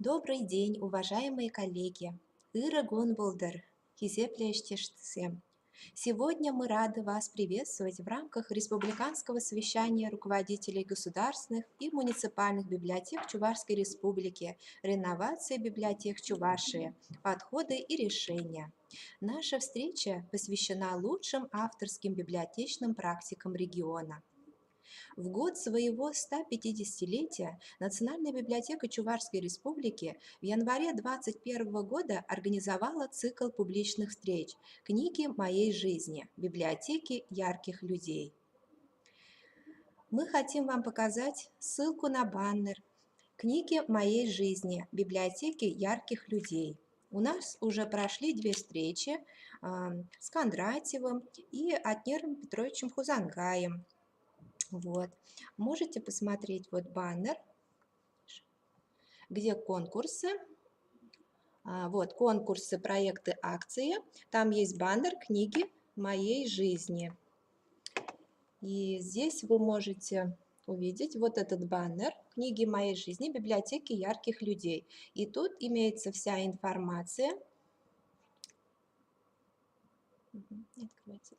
Добрый день, уважаемые коллеги! Ира Гонболдер, Хизеплештешцем. Сегодня мы рады вас приветствовать в рамках республиканского совещания руководителей государственных и муниципальных библиотек Чувашской Республики «Реновация библиотек Чувашии. Подходы и решения». Наша встреча посвящена лучшим авторским библиотечным практикам региона. В год своего 150-летия Национальная библиотека Чувашской Республики в январе 2021 года организовала цикл публичных встреч «Книги моей жизни. Библиотеки ярких людей». Мы хотим вам показать ссылку на баннер «Книги моей жизни. Библиотеки ярких людей». У нас уже прошли две встречи с Кондратьевым и Атнером Петровичем Хузангаем. Вот. Можете посмотреть вот баннер, где конкурсы. Вот конкурсы, проекты, акции. Там есть баннер «Книги моей жизни». И здесь вы можете увидеть вот этот баннер «Книги моей жизни. Библиотеки ярких людей». И тут имеется вся информация. Открывайте.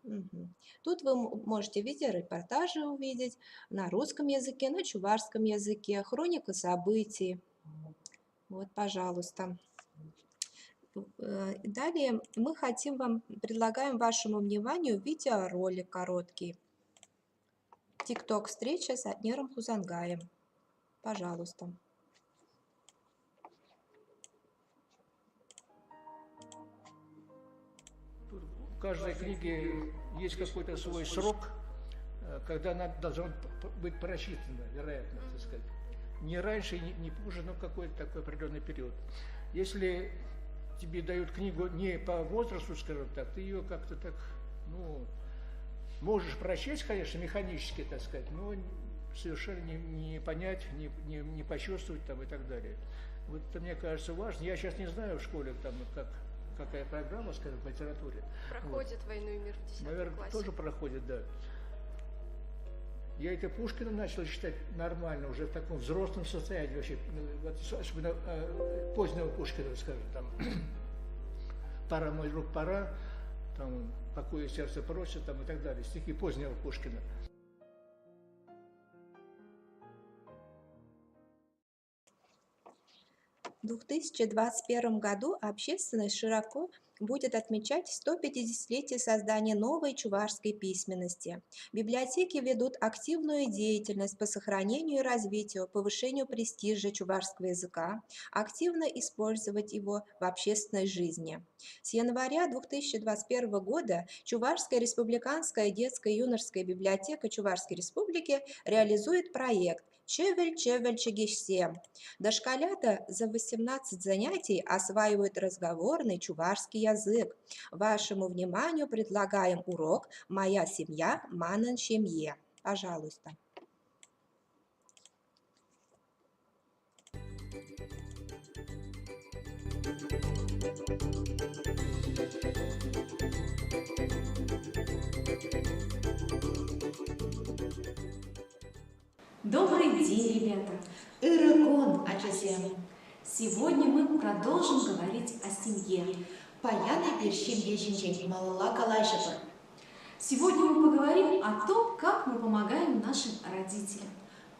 Угу. Тут вы можете видеорепортажи увидеть на русском языке, на чувашском языке, хроника событий. Вот, пожалуйста. Далее мы предлагаем вашему вниманию видеоролик короткий. ТикТок встреча с Атнером Хузангаем. Пожалуйста. В каждой книге есть какой-то свой срок, когда она должна быть прочитана, вероятно, так сказать. Не раньше, не позже, но какой-то такой определенный период. Если тебе дают книгу не по возрасту, скажем так, ты ее как-то так, можешь прочесть, конечно, механически, так сказать, но совершенно не понять, не почувствовать там и так далее. Вот это, мне кажется, важно. Я сейчас не знаю в школе, там, какая программа, скажем, в литературе. Проходит вот. «Войну и мир» в 10 Наверное, классе. Тоже проходит, да. Я это Пушкина начал читать нормально, уже в таком взрослом состоянии, вообще, особенно позднего Пушкина, скажем, там, «Пора, мой друг, пора», там, «Покоя сердце просит», там, и так далее, стихи позднего Пушкина. В 2021 году общественность широко будет отмечать 150-летие создания новой чувашской письменности. Библиотеки ведут активную деятельность по сохранению и развитию, повышению престижа чувашского языка, активно использовать его в общественной жизни. С января 2021 года Чувашская республиканская детская и юношеская библиотека Чувашской республики реализует проект «Чевель Чегишсе». Дошколята за 18 занятий осваивают разговорный чувашский язык. Вашему вниманию предлагаем урок «Моя семья Манан Шемье». Пожалуйста. Добрый день, ребята! Ирыкон, Аджазем. Сегодня мы продолжим говорить о семье. Паяны першемье жинжень малала калайшапыр. Сегодня мы поговорим о том, как мы помогаем нашим родителям.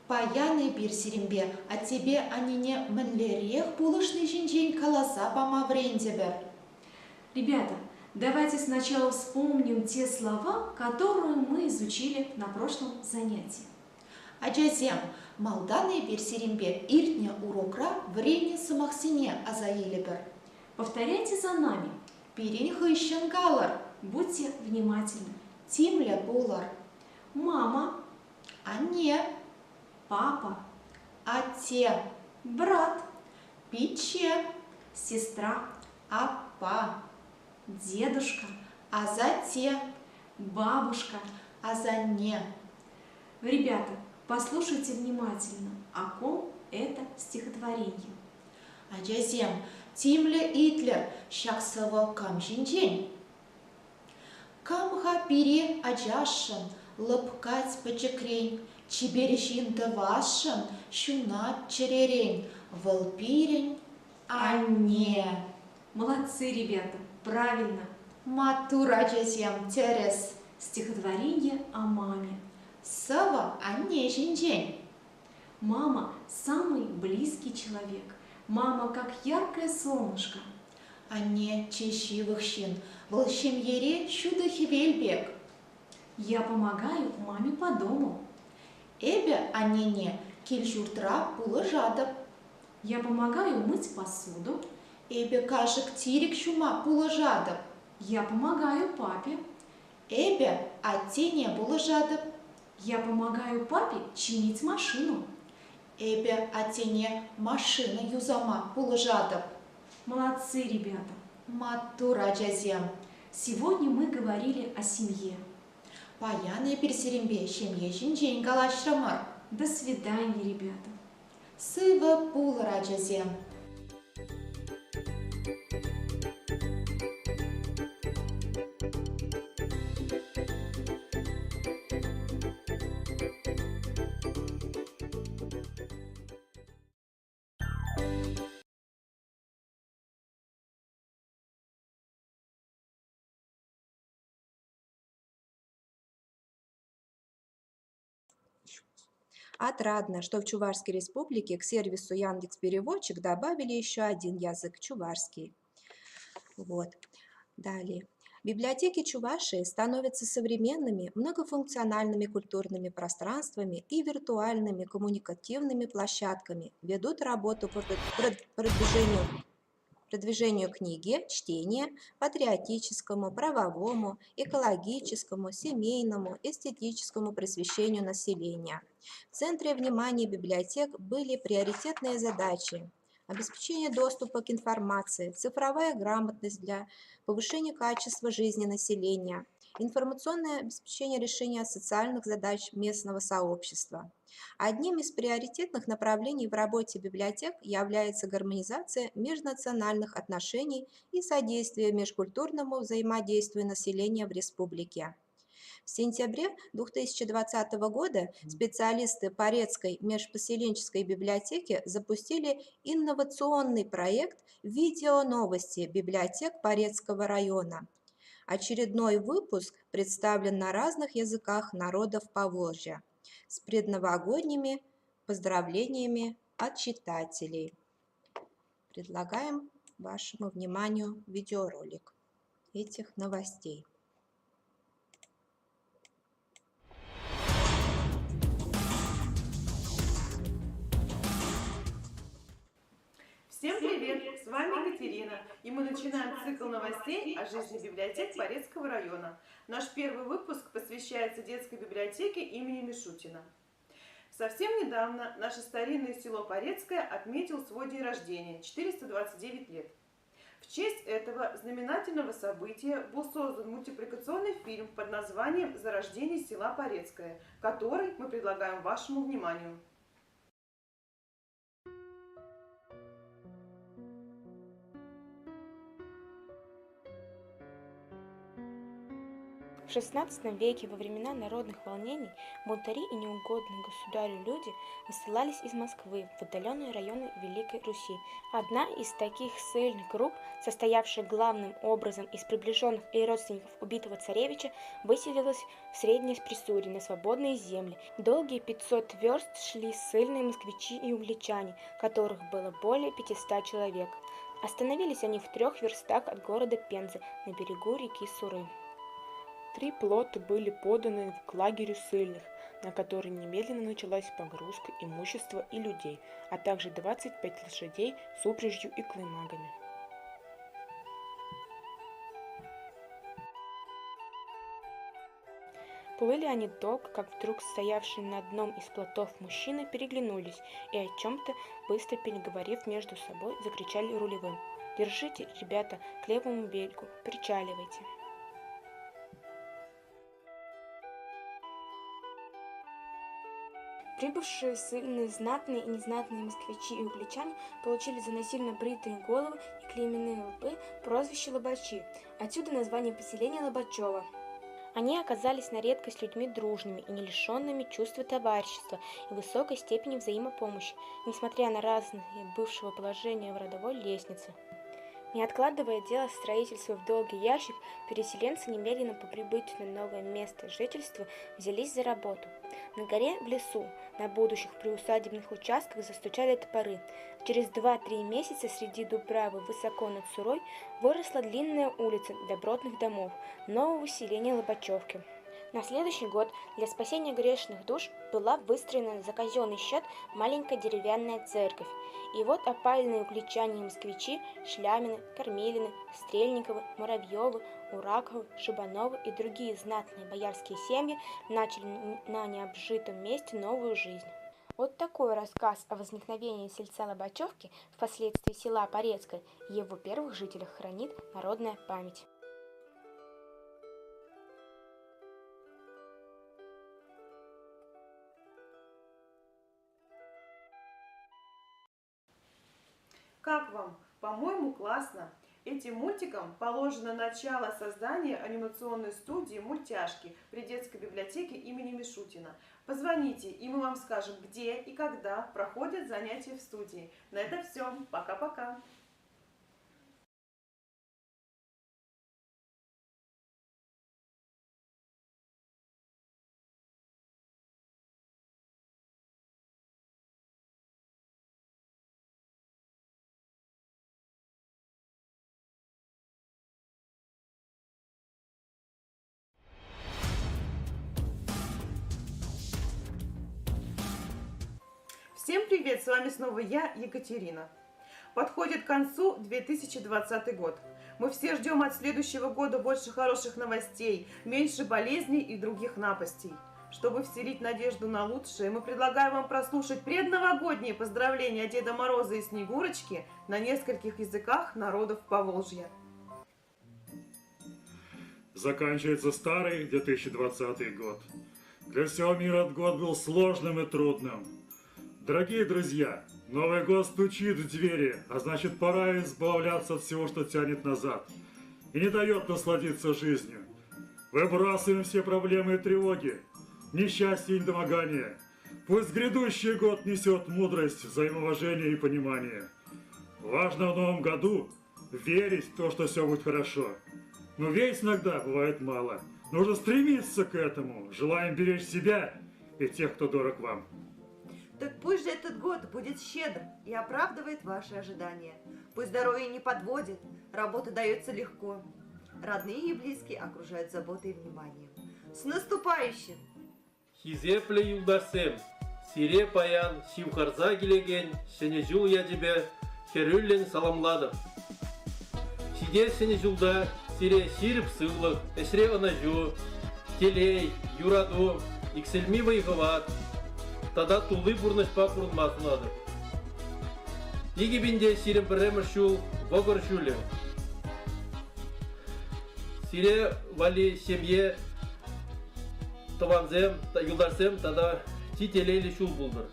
Паяны персерембе, а тебе они не мэнлерех булышный жинжень каласа помаврендебер. Ребята, давайте сначала вспомним те слова, которые мы изучили на прошлом занятии. Аджазем, малданы персерембе иртне урокра врене самахсине азаилебер. Повторяйте за нами. Пирень хыщенгалар. Будьте внимательны. Тимля булар. Мама, Анне. папа, Ате. брат, Пиче. сестра, Апа. дедушка, Азате. бабушка. Азане. Ребята, послушайте внимательно, о ком это стихотворение. Аджазем, Тимле Итлер, Шаксава Камжинжень. Камха пири аджашын, лыпкать почекрень, чибережин давашын, шунат черерень, Валпирень, Анне. Молодцы, ребята, правильно. Матура джазем терес. Стихотворение о маме. Сава Анне жинжень. Мама – самый близкий человек. Мама как яркое солнышко. Анне чешивых щин. Волшем ере шуда хивельбек. Я помогаю маме по дому. Эбе анне кельжуртра пула жадап. Я помогаю мыть посуду. Эбе кашек тирик шума пула жадап. Я помогаю папе. Эбе атте не була жадап. Я помогаю папе чинить машину. Эбе атте не машина юзама пула жадап. Молодцы, ребята. Матура джазем. Сегодня мы говорили о семье. Паяны персерембе шемье жинжень галашрамар. До свидания, ребята. Сыва пула раджазем. Отрадно, что в Чувашской республике к сервису Яндекс.Переводчик добавили еще один язык – чувашский. Вот. Далее. Библиотеки Чувашии становятся современными, многофункциональными культурными пространствами и виртуальными коммуникативными площадками, ведут работу по продвижению книги, чтения, патриотическому, правовому, экологическому, семейному, эстетическому просвещению населения. В центре внимания библиотек были приоритетные задачи: обеспечение доступа к информации, цифровая грамотность для повышения качества жизни населения, информационное обеспечение решения социальных задач местного сообщества. Одним из приоритетных направлений в работе библиотек является гармонизация межнациональных отношений и содействие межкультурному взаимодействию населения в республике. В сентябре 2020 года специалисты Порецкой межпоселенческой библиотеки запустили инновационный проект «Видеоновости библиотек Порецкого района». Очередной выпуск представлен на разных языках народов Поволжья с предновогодними поздравлениями от читателей. Предлагаем вашему вниманию видеоролик этих новостей. Всем привет! С вами Екатерина, и мы начинаем цикл новостей о жизни библиотек Порецкого района. Наш первый выпуск посвящается детской библиотеке имени Мишутина. Совсем недавно наше старинное село Порецкое отметил свой день рождения – 429 лет. В честь этого знаменательного события был создан мультипликационный фильм под названием «Зарождение села Порецкое», который мы предлагаем вашему вниманию. В XVI веке во времена народных волнений бунтари и неугодные государю люди высылались из Москвы в отдаленные районы Великой Руси. Одна из таких ссыльных групп, состоявшая главным образом из приближенных и родственников убитого царевича, выселилась в Среднее Прессурье на свободные земли. Долгие 500 верст шли ссыльные москвичи и угличане, которых было более 500 человек. Остановились они в 3 верстах от города Пензы на берегу реки Суры. 3 плота были поданы к лагерю ссыльных, на который немедленно началась погрузка имущества и людей, а также 25 лошадей с упряжью и клеймагами. Плыли они долго, как вдруг стоявшие на одном из плотов мужчины переглянулись и о чем-то, быстро переговорив между собой, закричали рулевым: «Держите, ребята, к левому берегу, причаливайте!» Прибывшие ссыльные знатные и незнатные москвичи и угличане получили за насильно бритые головы и клейменные лбы прозвище Лобачи, отсюда название поселения Лобачево. Они оказались на редкость людьми дружными и не лишенными чувства товарищества и высокой степени взаимопомощи, несмотря на разные бывшего положения в родовой лестнице. Не откладывая дело строительства в долгий ящик, переселенцы немедленно по прибытию на новое место жительства взялись за работу. На горе в лесу, на будущих приусадебных участках застучали топоры. Через 2-3 месяца среди Дубравы высоко над Сурой выросла длинная улица добротных домов нового селения Лобачевки. На следующий год для спасения грешных душ была выстроена за казенный счет маленькая деревянная церковь. И вот опальные угличане и москвичи Шлямины, Кормилины, Стрельниковы, Муравьевы, Ураковы, Шибановы и другие знатные боярские семьи начали на необжитом месте новую жизнь. Вот такой рассказ о возникновении сельца Лобачевки, впоследствии села Порецкое, и его первых жителях хранит народная память. Как вам? По-моему, классно. Этим мультикам положено начало создания анимационной студии «Мультяшки» при детской библиотеке имени Мишутина. Позвоните, и мы вам скажем, где и когда проходят занятия в студии. На это все. Пока-пока. Всем привет! С вами снова я, Екатерина. Подходит к концу 2020 год. Мы все ждем от следующего года больше хороших новостей, меньше болезней и других напастей. Чтобы вселить надежду на лучшее, мы предлагаем вам прослушать предновогодние поздравления Деда Мороза и Снегурочки на нескольких языках народов Поволжья. Заканчивается старый 2020 год. Для всего мира этот год был сложным и трудным. Дорогие друзья, Новый год стучит в двери, а значит пора избавляться от всего, что тянет назад и не дает насладиться жизнью. Выбрасываем все проблемы и тревоги, несчастье и недомогание. Пусть грядущий год несет мудрость, взаимоуважение и понимание. Важно в новом году верить в то, что все будет хорошо. Но верить иногда бывает мало. Нужно стремиться к этому. Желаем беречь себя и тех, кто дорог вам. Так пусть же этот год будет щедрым и оправдывает ваши ожидания. Пусть здоровье не подводит, работа дается легко. Родные и близкие окружают заботой и вниманием. С наступающим! Хизепле юлдарсем, сире паян, сивхарза келеген, сенежул я тебе, херюллен саламладым. Сиде сенежулда, сире сиріп сылық, эсре онажу, телей, юраду, иксельми вайғыват, тада тулы бурнышпа бұрынмасын ады. Егебінде сирім бірремір шул, вогор шулі. Сире вали семье, таванзем, юлдарсем, тада ти телейли шул булдыр.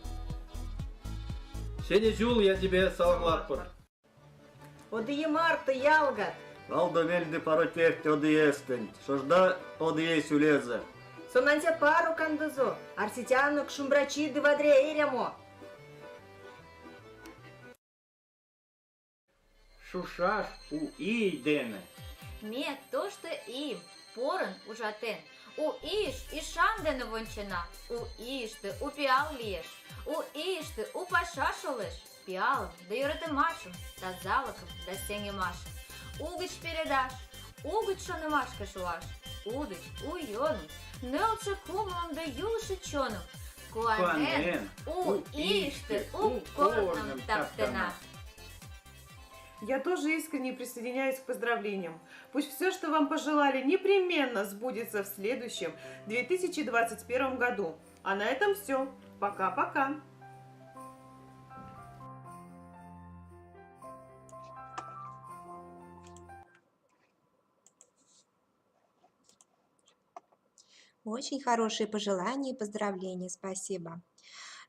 Сене жул, я тебе саламлатпыр. Одые марта ялгат. Valdo veldi parotehti odiyestint, шожда одиесь улезе. Сонансе пару кандызо, арситяну к шумбрачи дывадре эрямо. Шушаш у идене. Ме то, что им, поран ужатен. У иш и шандену вончина, у ишты у пиал леш, у ишты у пашашулеш, пиалом да юраты машем, да залаком да сенги машем. Угыч передаш, угыч шоны машка шуаш, удыч уйону, нелче кумлом да юлши чону, куанен у ишты у корном таптена. Я тоже искренне присоединяюсь к поздравлениям. Пусть все, что вам пожелали, непременно сбудется в следующем 2021 году. А на этом все. Пока-пока. Очень хорошие пожелания и поздравления, спасибо.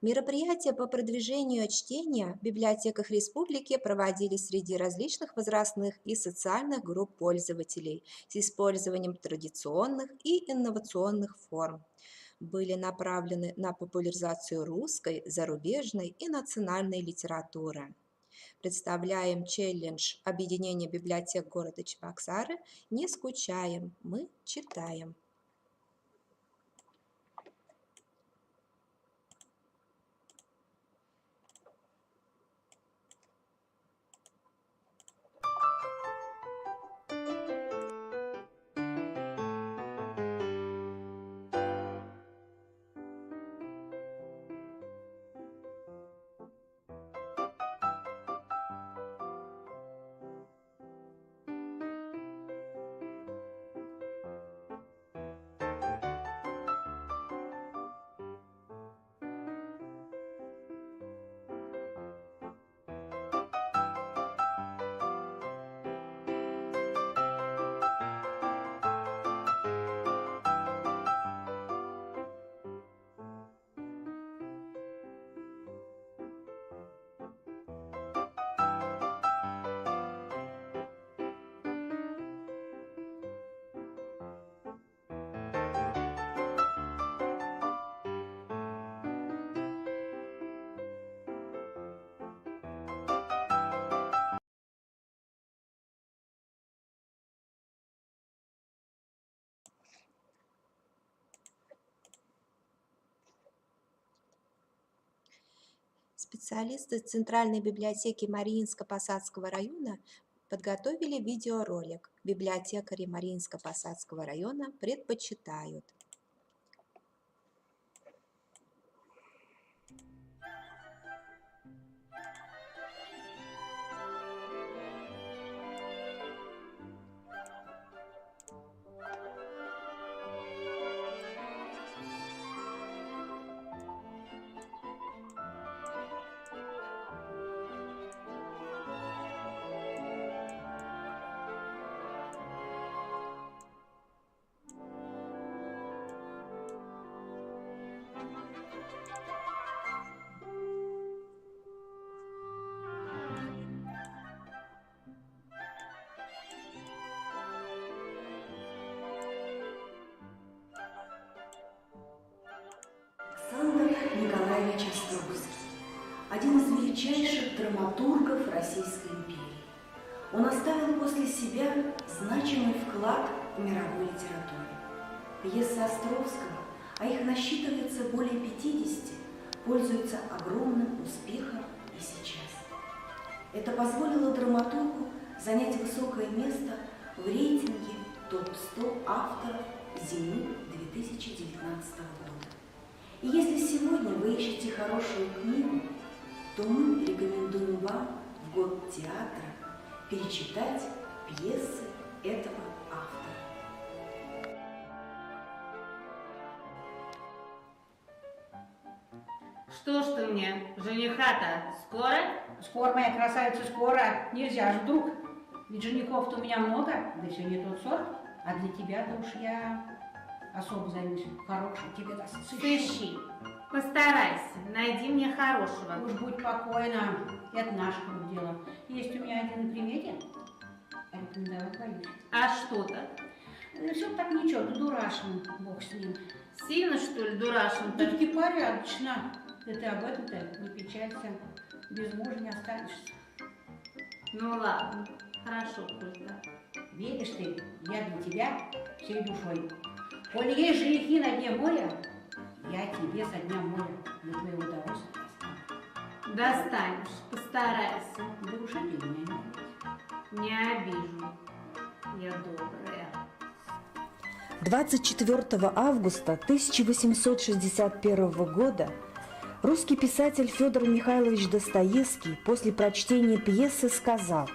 Мероприятия по продвижению чтения в библиотеках республики проводились среди различных возрастных и социальных групп пользователей с использованием традиционных и инновационных форм. Были направлены на популяризацию русской, зарубежной и национальной литературы. Представляем челлендж объединения библиотек города Чебоксары «Не скучаем, мы читаем». Специалисты Центральной библиотеки Мариинско-Посадского района подготовили видеоролик «Библиотекари Мариинско-Посадского района предпочитают». Александр Николаевич Островский, один из величайших драматургов Российской империи. Он оставил после себя значимый вклад в мировой литературе. Пьесы Островского, а их насчитывается более 50, пользуются огромным успехом и сейчас. Это позволило драматургу занять высокое место в рейтинге топ-100 авторов зимы 2019 года. И если сегодня вы ищете хорошую книгу, то мы рекомендуем вам в год театра перечитать пьесы этого автора. Что ж ты мне, жениха-то, скоро? Скоро, моя красавица, скоро. Нельзя же вдруг. Ведь женихов-то у меня много, да все не тот сорт. А для тебя-то уж я особо займусь. Хороший тебе даст. Сыщи. Постарайся, найди мне хорошего. Уж будь покойна, это наше дело. Есть у меня один на примете, а рекомендовать боюсь. А что-то? Все так ничего, да дурашен, бог с ним. Сильно, что ли, дурашен? Все-таки порядочно. Да ты об этом-то не печалься, без мужа не останешься. Ну ладно, хорошо, пусть да. Веришь ты, я для тебя всей душой. Коли есть женихи на дне моря, я тебе со дня моря для твоего удовольствия достану. Достанешь, постарайся. Душа ты меня не обижу. Я добрая. 24 августа 1861 года русский писатель Федор Михайлович Достоевский после прочтения пьесы сказал: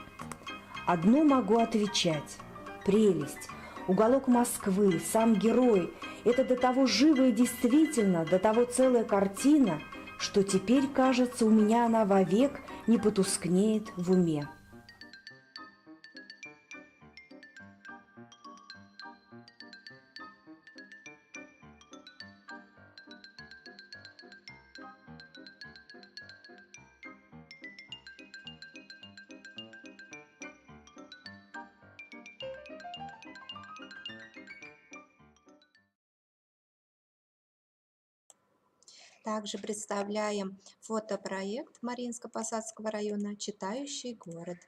«Одно могу отвечать. Прелесть, уголок Москвы, сам герой – это до того живо и действительно, до того целая картина, что теперь, кажется, у меня она вовек не потускнеет в уме». Также представляем фотопроект Мариинско-Посадского района «Читающий город».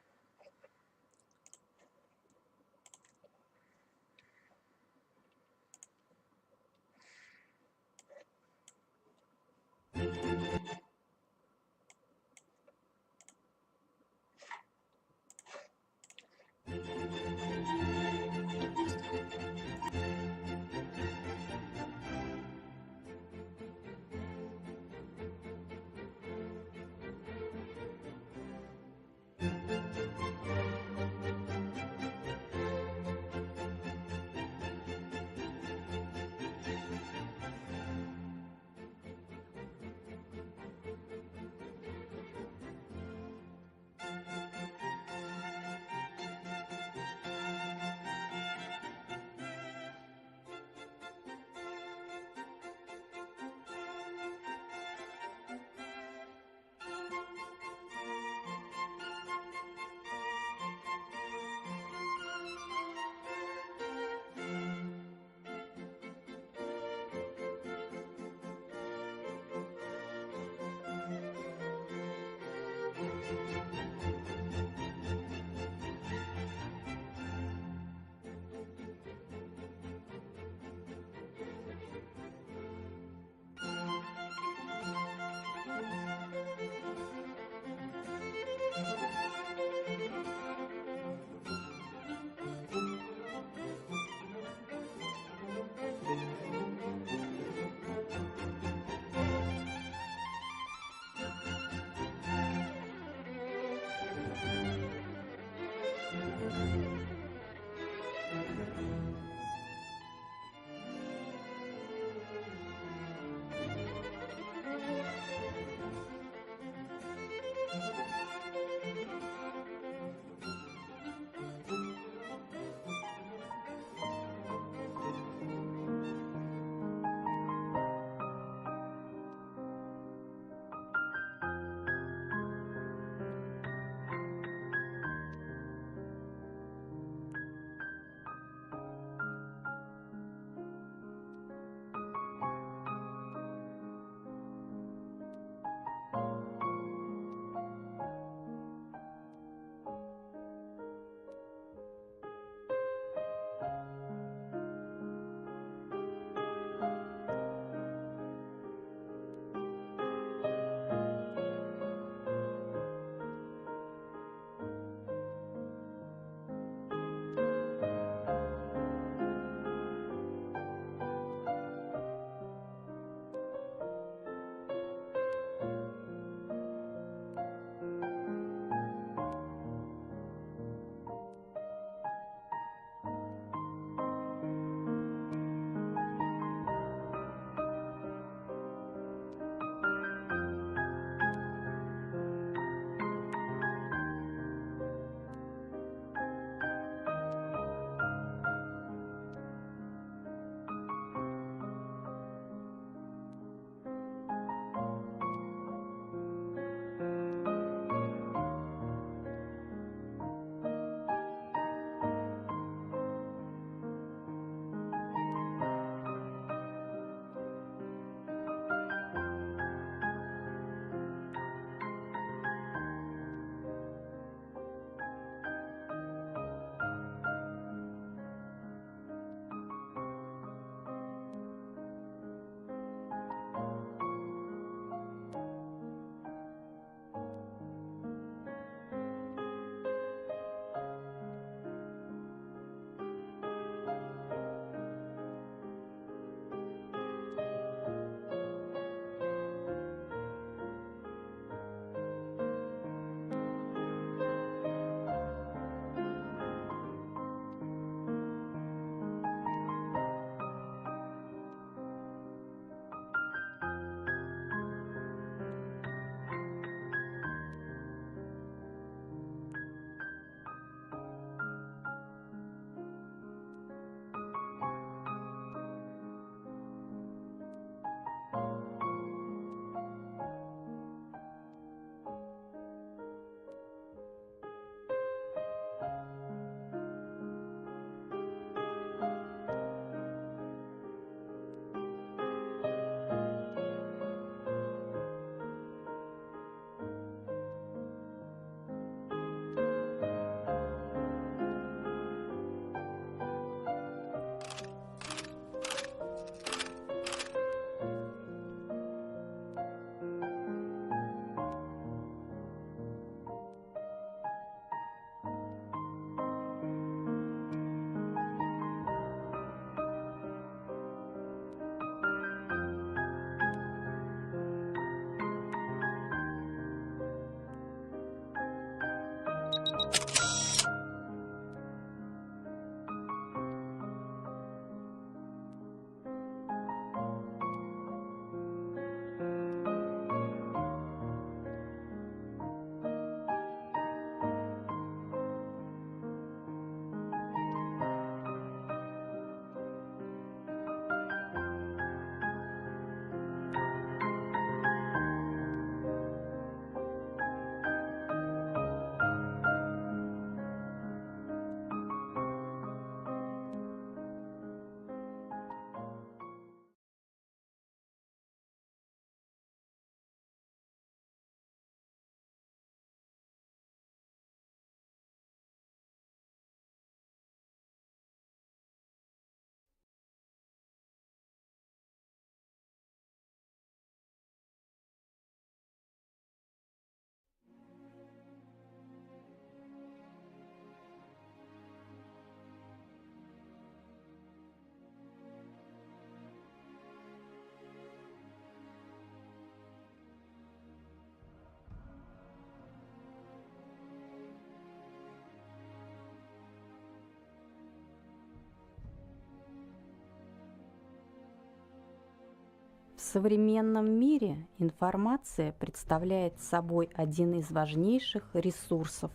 В современном мире информация представляет собой один из важнейших ресурсов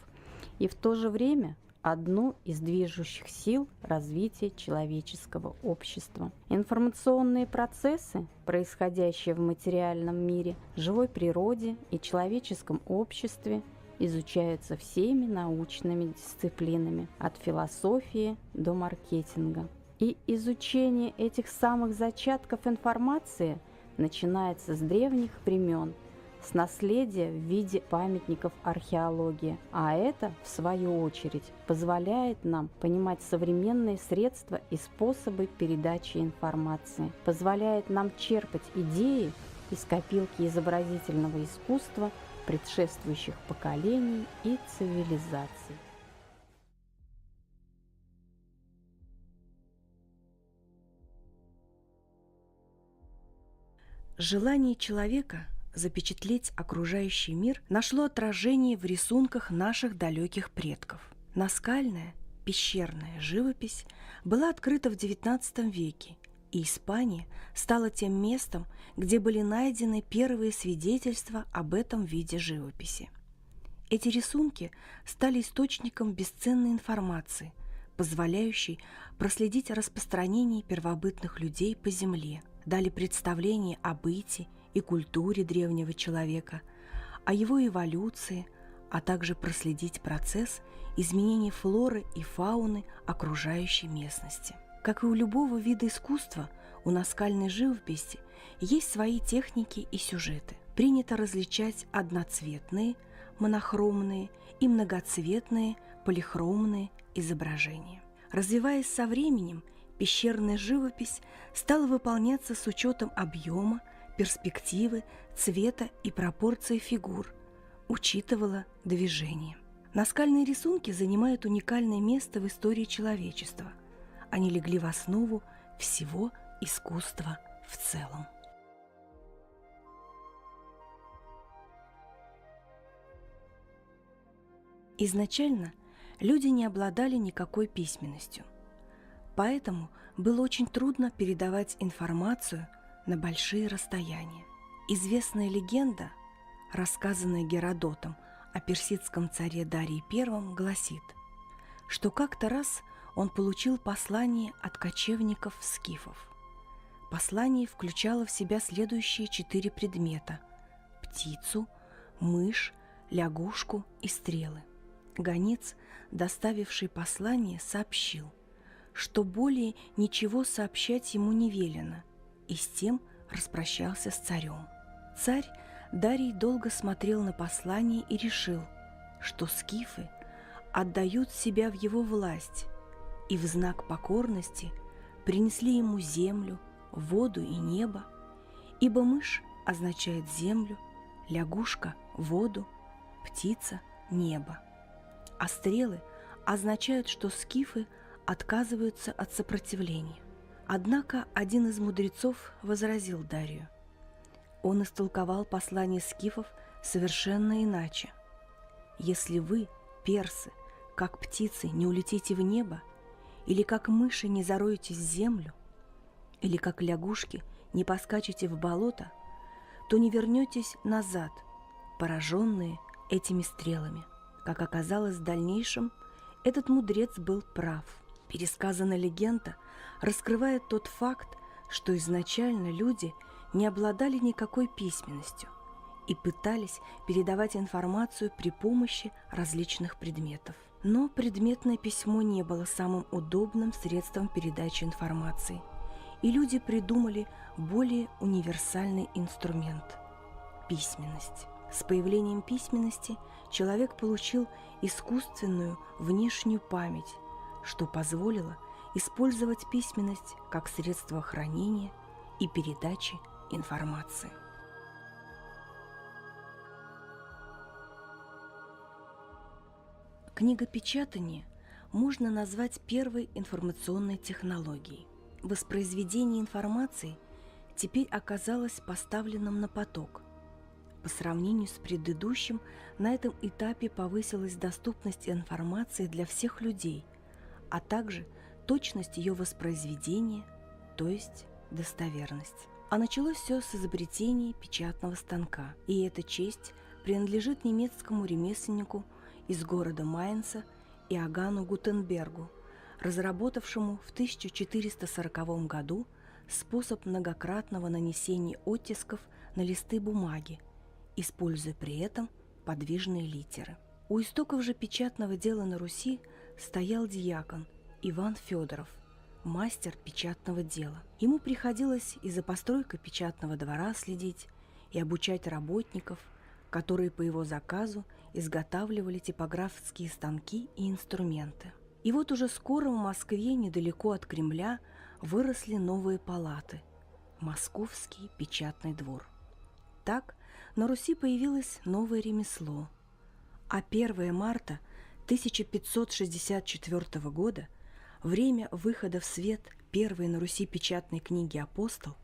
и в то же время одну из движущих сил развития человеческого общества. Информационные процессы, происходящие в материальном мире, живой природе и человеческом обществе, изучаются всеми научными дисциплинами, от философии до маркетинга. И изучение этих самых зачатков информации начинается с древних времен, с наследия в виде памятников археологии, а это, в свою очередь, позволяет нам понимать современные средства и способы передачи информации, позволяет нам черпать идеи из копилки изобразительного искусства предшествующих поколений и цивилизаций. Желание человека запечатлеть окружающий мир нашло отражение в рисунках наших далеких предков. Наскальная, пещерная живопись была открыта в XIX веке, и Испания стала тем местом, где были найдены первые свидетельства об этом виде живописи. Эти рисунки стали источником бесценной информации, позволяющей проследить распространение первобытных людей по Земле, дали представление о быте и культуре древнего человека, о его эволюции, а также проследить процесс изменения флоры и фауны окружающей местности. Как и у любого вида искусства, у наскальной живописи есть свои техники и сюжеты. Принято различать одноцветные, монохромные и многоцветные, полихромные изображения. Развиваясь со временем, пещерная живопись стала выполняться с учетом объема, перспективы, цвета и пропорции фигур, учитывала движение. Наскальные рисунки занимают уникальное место в истории человечества. Они легли в основу всего искусства в целом. Изначально люди не обладали никакой письменностью, поэтому было очень трудно передавать информацию на большие расстояния. Известная легенда, рассказанная Геродотом о персидском царе Дарии I, гласит, что как-то раз он получил послание от кочевников-скифов. Послание включало в себя следующие 4 предмета – птицу, мышь, лягушку и стрелы. Гонец, доставивший послание, сообщил, что более ничего сообщать ему не велено, и с тем распрощался с царем. Царь Дарий долго смотрел на послание и решил, что скифы отдают себя в его власть и в знак покорности принесли ему землю, воду и небо, ибо мышь означает землю, лягушка – воду, птица – небо, а стрелы означают, что скифы отказываются от сопротивления. Однако один из мудрецов возразил Дарию. Он истолковал послание скифов совершенно иначе. Если вы, персы, как птицы не улетите в небо, или как мыши не зароетесь в землю, или как лягушки не поскачете в болото, то не вернетесь назад, пораженные этими стрелами. Как оказалось в дальнейшем, этот мудрец был прав. Пересказанная легенда раскрывает тот факт, что изначально люди не обладали никакой письменностью и пытались передавать информацию при помощи различных предметов. Но предметное письмо не было самым удобным средством передачи информации, и люди придумали более универсальный инструмент – письменность. С появлением письменности человек получил искусственную внешнюю память, что позволило использовать письменность как средство хранения и передачи информации. Книгопечатание можно назвать первой информационной технологией. Воспроизведение информации теперь оказалось поставленным на поток. По сравнению с предыдущим, на этом этапе повысилась доступность информации для всех людей, а также точность ее воспроизведения, то есть достоверность. А началось все с изобретения печатного станка, и эта честь принадлежит немецкому ремесленнику из города Майнца Иоганну Гутенбергу, разработавшему в 1440 году способ многократного нанесения оттисков на листы бумаги, используя при этом подвижные литеры. У истоков же печатного дела на Руси стоял дьякон Иван Федоров, мастер печатного дела. Ему приходилось и за постройкой печатного двора следить, и обучать работников, которые по его заказу изготавливали типографские станки и инструменты. И вот уже скоро в Москве, недалеко от Кремля, выросли новые палаты – Московский печатный двор. Так на Руси появилось новое ремесло, а 1 марта 1564 года, время выхода в свет первой на Руси печатной книги «Апостол»,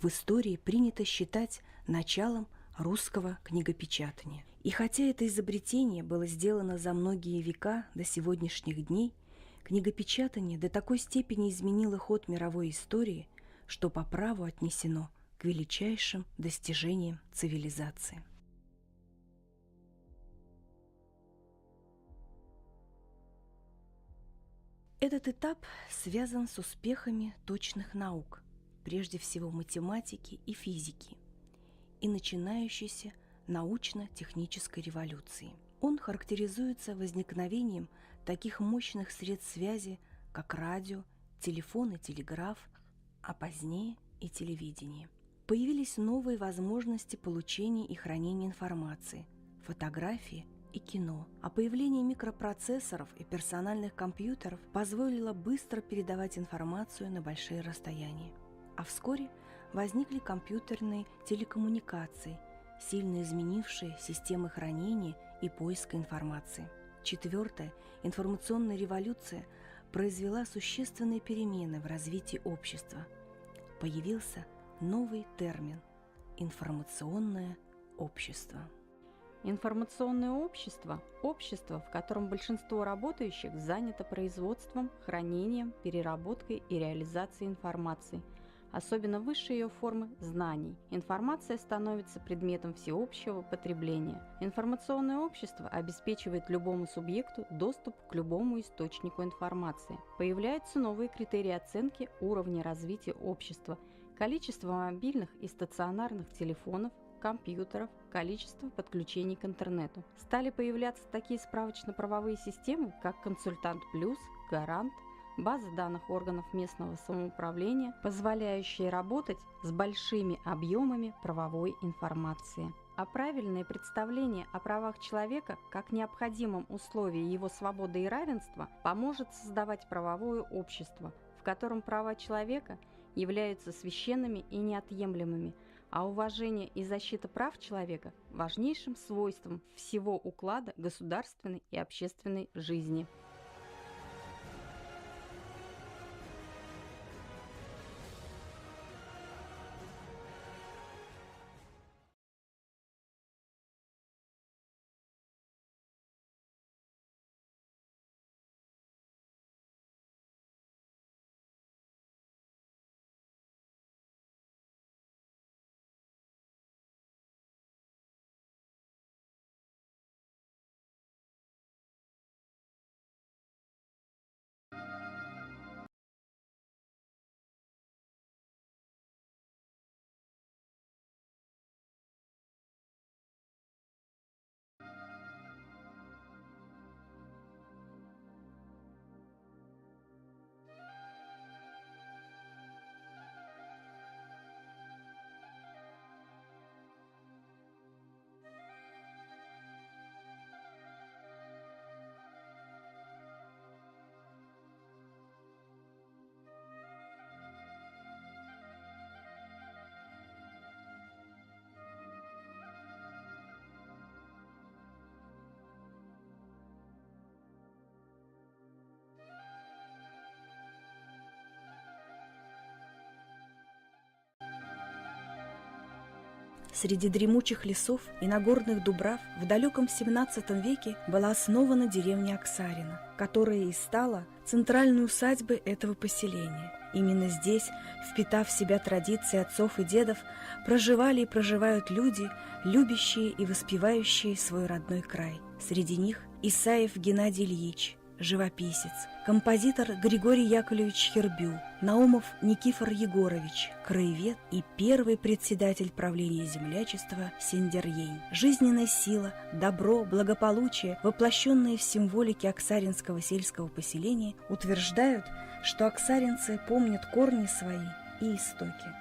в истории принято считать началом русского книгопечатания. И хотя это изобретение было сделано за многие века до сегодняшних дней, книгопечатание до такой степени изменило ход мировой истории, что по праву отнесено к величайшим достижениям цивилизации. Этот этап связан с успехами точных наук, прежде всего математики и физики, и начинающейся научно-технической революции. Он характеризуется возникновением таких мощных средств связи, как радио, телефон и телеграф, а позднее и телевидение. Появились новые возможности получения и хранения информации, фотографии и кино, а появление микропроцессоров и персональных компьютеров позволило быстро передавать информацию на большие расстояния. А вскоре возникли компьютерные телекоммуникации, сильно изменившие системы хранения и поиска информации. Четвертая информационная революция произвела существенные перемены в развитии общества. Появился новый термин – информационное общество. Информационное общество – общество, в котором большинство работающих занято производством, хранением, переработкой и реализацией информации, особенно высшие ее формы знаний. Информация становится предметом всеобщего потребления. Информационное общество обеспечивает любому субъекту доступ к любому источнику информации. Появляются новые критерии оценки уровня развития общества: количество мобильных и стационарных телефонов, компьютеров, количество подключений к интернету. Стали появляться такие справочно-правовые системы, как «Консультант Плюс», «Гарант», базы данных органов местного самоуправления, позволяющие работать с большими объемами правовой информации. А правильное представление о правах человека как необходимом условии его свободы и равенства поможет создавать правовое общество, в котором права человека являются священными и неотъемлемыми, а уважение и защита прав человека – важнейшим свойством всего уклада государственной и общественной жизни. Среди дремучих лесов и нагорных дубрав в далеком XVII веке была основана деревня Оксарина, которая и стала центральной усадьбой этого поселения. Именно здесь, впитав в себя традиции отцов и дедов, проживали и проживают люди, любящие и воспевающие свой родной край. Среди них Исаев Геннадий Ильич, живописец, композитор Григорий Яковлевич Хербю, Наумов Никифор Егорович, краевед и первый председатель правления землячества Сендерьень. Жизненная сила, добро, благополучие, воплощенные в символике оксаринского сельского поселения, утверждают, что оксаринцы помнят корни свои и истоки.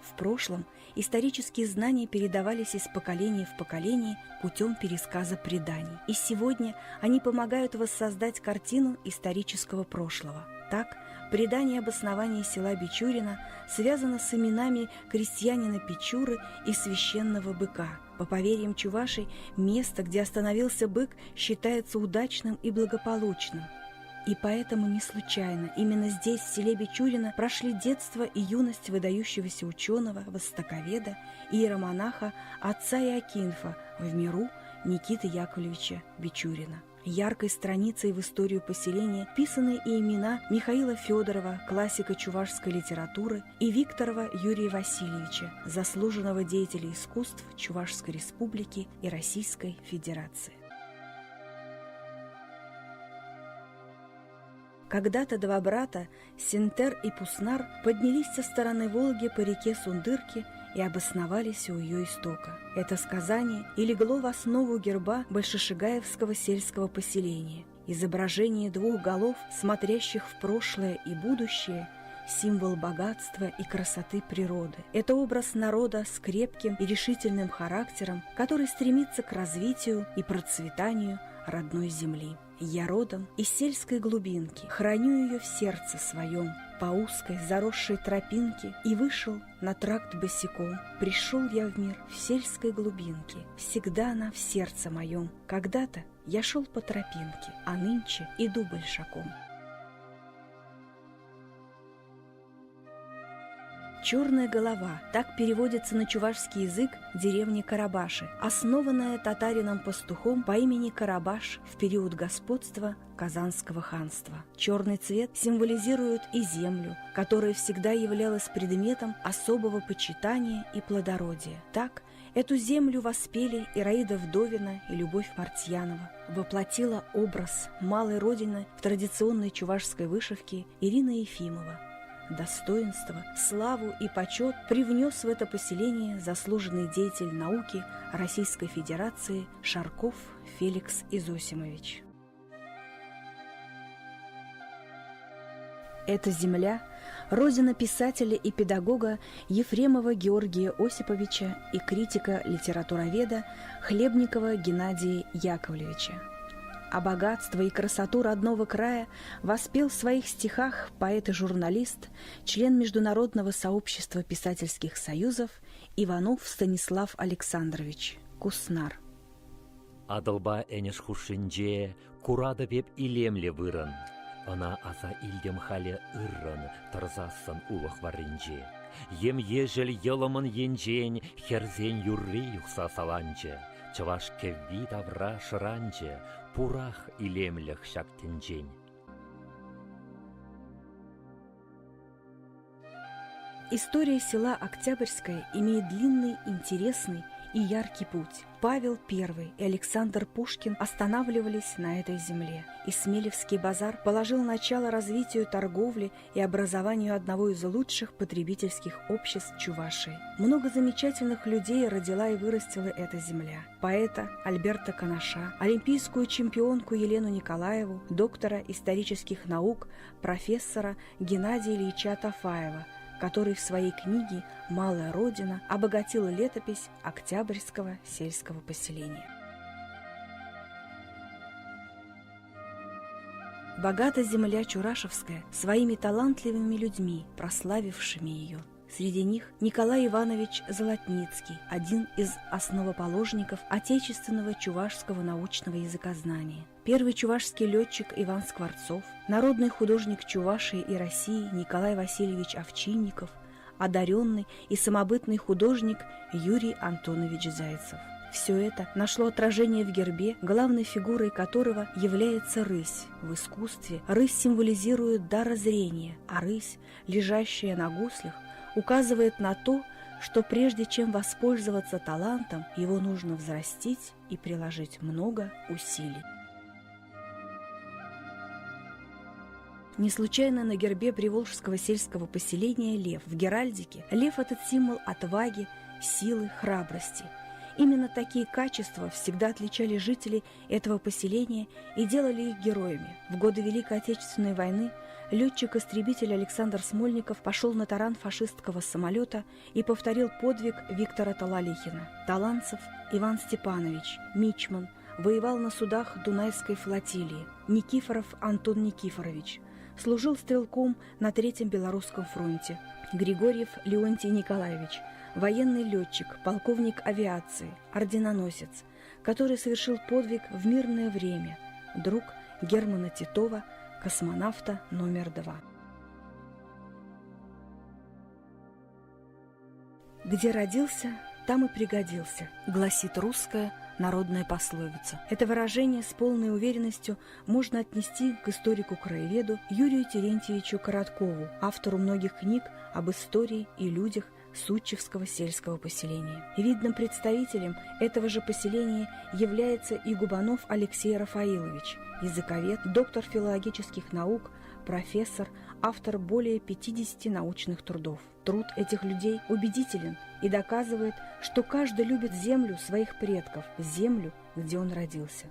В прошлом исторические знания передавались из поколения в поколение путем пересказа преданий. И сегодня они помогают воссоздать картину исторического прошлого. Так, предание об основании села Бичурино связано с именами крестьянина Печуры и священного быка. По поверьям чувашей, место, где остановился бык, считается удачным и благополучным. И поэтому не случайно именно здесь, в селе Бичурино, прошли детство и юность выдающегося ученого, востоковеда, иеромонаха, отца Иокинфа в миру Никиты Яковлевича Бичурина. Яркой страницей в историю поселения писаны и имена Михаила Федорова, классика чувашской литературы, и Викторова Юрия Васильевича, заслуженного деятеля искусств Чувашской Республики и Российской Федерации. Когда-то два брата, Сентер и Пуснар, поднялись со стороны Волги по реке Сундырки и обосновались у ее истока. Это сказание и легло в основу герба большешигаевского сельского поселения. Изображение двух голов, смотрящих в прошлое и будущее, символ богатства и красоты природы. Это образ народа с крепким и решительным характером, который стремится к развитию и процветанию родной земли. Я родом из сельской глубинки, храню ее в сердце своем, по узкой заросшей тропинке, и вышел на тракт босиком. Пришел я в мир в сельской глубинке, всегда она в сердце моем. Когда-то я шел по тропинке, а нынче иду большаком. «Черная голова» — так переводится на чувашский язык деревни Карабаши, основанная татарином-пастухом по имени Карабаш в период господства Казанского ханства. Черный цвет символизирует и землю, которая всегда являлась предметом особого почитания и плодородия. Так, эту землю воспели Ираида Вдовина и Любовь Мартьянова. Воплотила образ малой родины в традиционной чувашской вышивке Ирина Ефимова. Достоинство, славу и почет привнес в это поселение заслуженный деятель науки Российской Федерации Шарков Феликс Изосимович. Эта земля – родина писателя и педагога Ефремова Георгия Осиповича и критика-литературоведа Хлебникова Геннадия Яковлевича. А богатство и красоту родного края воспел в своих стихах поэт и журналист, член Международного сообщества писательских союзов Иванов Станислав Александрович Куснар. Адылба энеш хушинже, курада веп илемле вырын. Она аза илдем хале ыррын, тарзасын улых варынже. Ем ежел елымын енжень, херзен юрри юхса саланже. Чаваш кевви тавра шыранже, пурах илемлях шактенжень. История села Октябрьское имеет длинный, интересный и яркий путь. Павел I и Александр Пушкин останавливались на этой земле. Исмелевский базар положил начало развитию торговли и образованию одного из лучших потребительских обществ Чувашии. Много замечательных людей родила и вырастила эта земля. Поэта Альберта Канаша, олимпийскую чемпионку Елену Николаеву, доктора исторических наук, профессора Геннадия Ильича Тафаева, который в своей книге «Малая Родина» обогатил летопись Октябрьского сельского поселения. Богата земля Чурашевская своими талантливыми людьми, прославившими ее. Среди них Николай Иванович Золотницкий, один из основоположников отечественного чувашского научного языкознания. Первый чувашский летчик Иван Скворцов, народный художник Чувашии и России Николай Васильевич Овчинников, одаренный и самобытный художник Юрий Антонович Зайцев. Все это нашло отражение в гербе, главной фигурой которого является рысь. В искусстве рысь символизирует дар зрения, а рысь, лежащая на гуслях, указывает на то, что прежде чем воспользоваться талантом, его нужно взрастить и приложить много усилий. Не случайно на гербе Приволжского сельского поселения лев. В геральдике лев – это символ отваги, силы, храбрости. Именно такие качества всегда отличали жителей этого поселения и делали их героями. В годы Великой Отечественной войны летчик-истребитель Александр Смольников пошел на таран фашистского самолета и повторил подвиг Виктора Талалихина. Таланцев Иван Степанович, мичман, воевал на судах Дунайской флотилии. Никифоров Антон Никифорович служил стрелком на Третьем Белорусском фронте. Григорьев Леонтий Николаевич, военный летчик, полковник авиации, орденоносец, который совершил подвиг в мирное время, друг Германа Титова, космонавта номер 2. «Где родился, там и пригодился», гласит русская народная пословица. Это выражение с полной уверенностью можно отнести к историку-краеведу Юрию Терентьевичу Короткову, автору многих книг об истории и людях Сутчевского сельского поселения. Видным представителем этого же поселения является и Губанов Алексей Рафаилович, языковед, доктор филологических наук, профессор, автор более 50 научных трудов. Труд этих людей убедителен и доказывает, что каждый любит землю своих предков, землю, где он родился.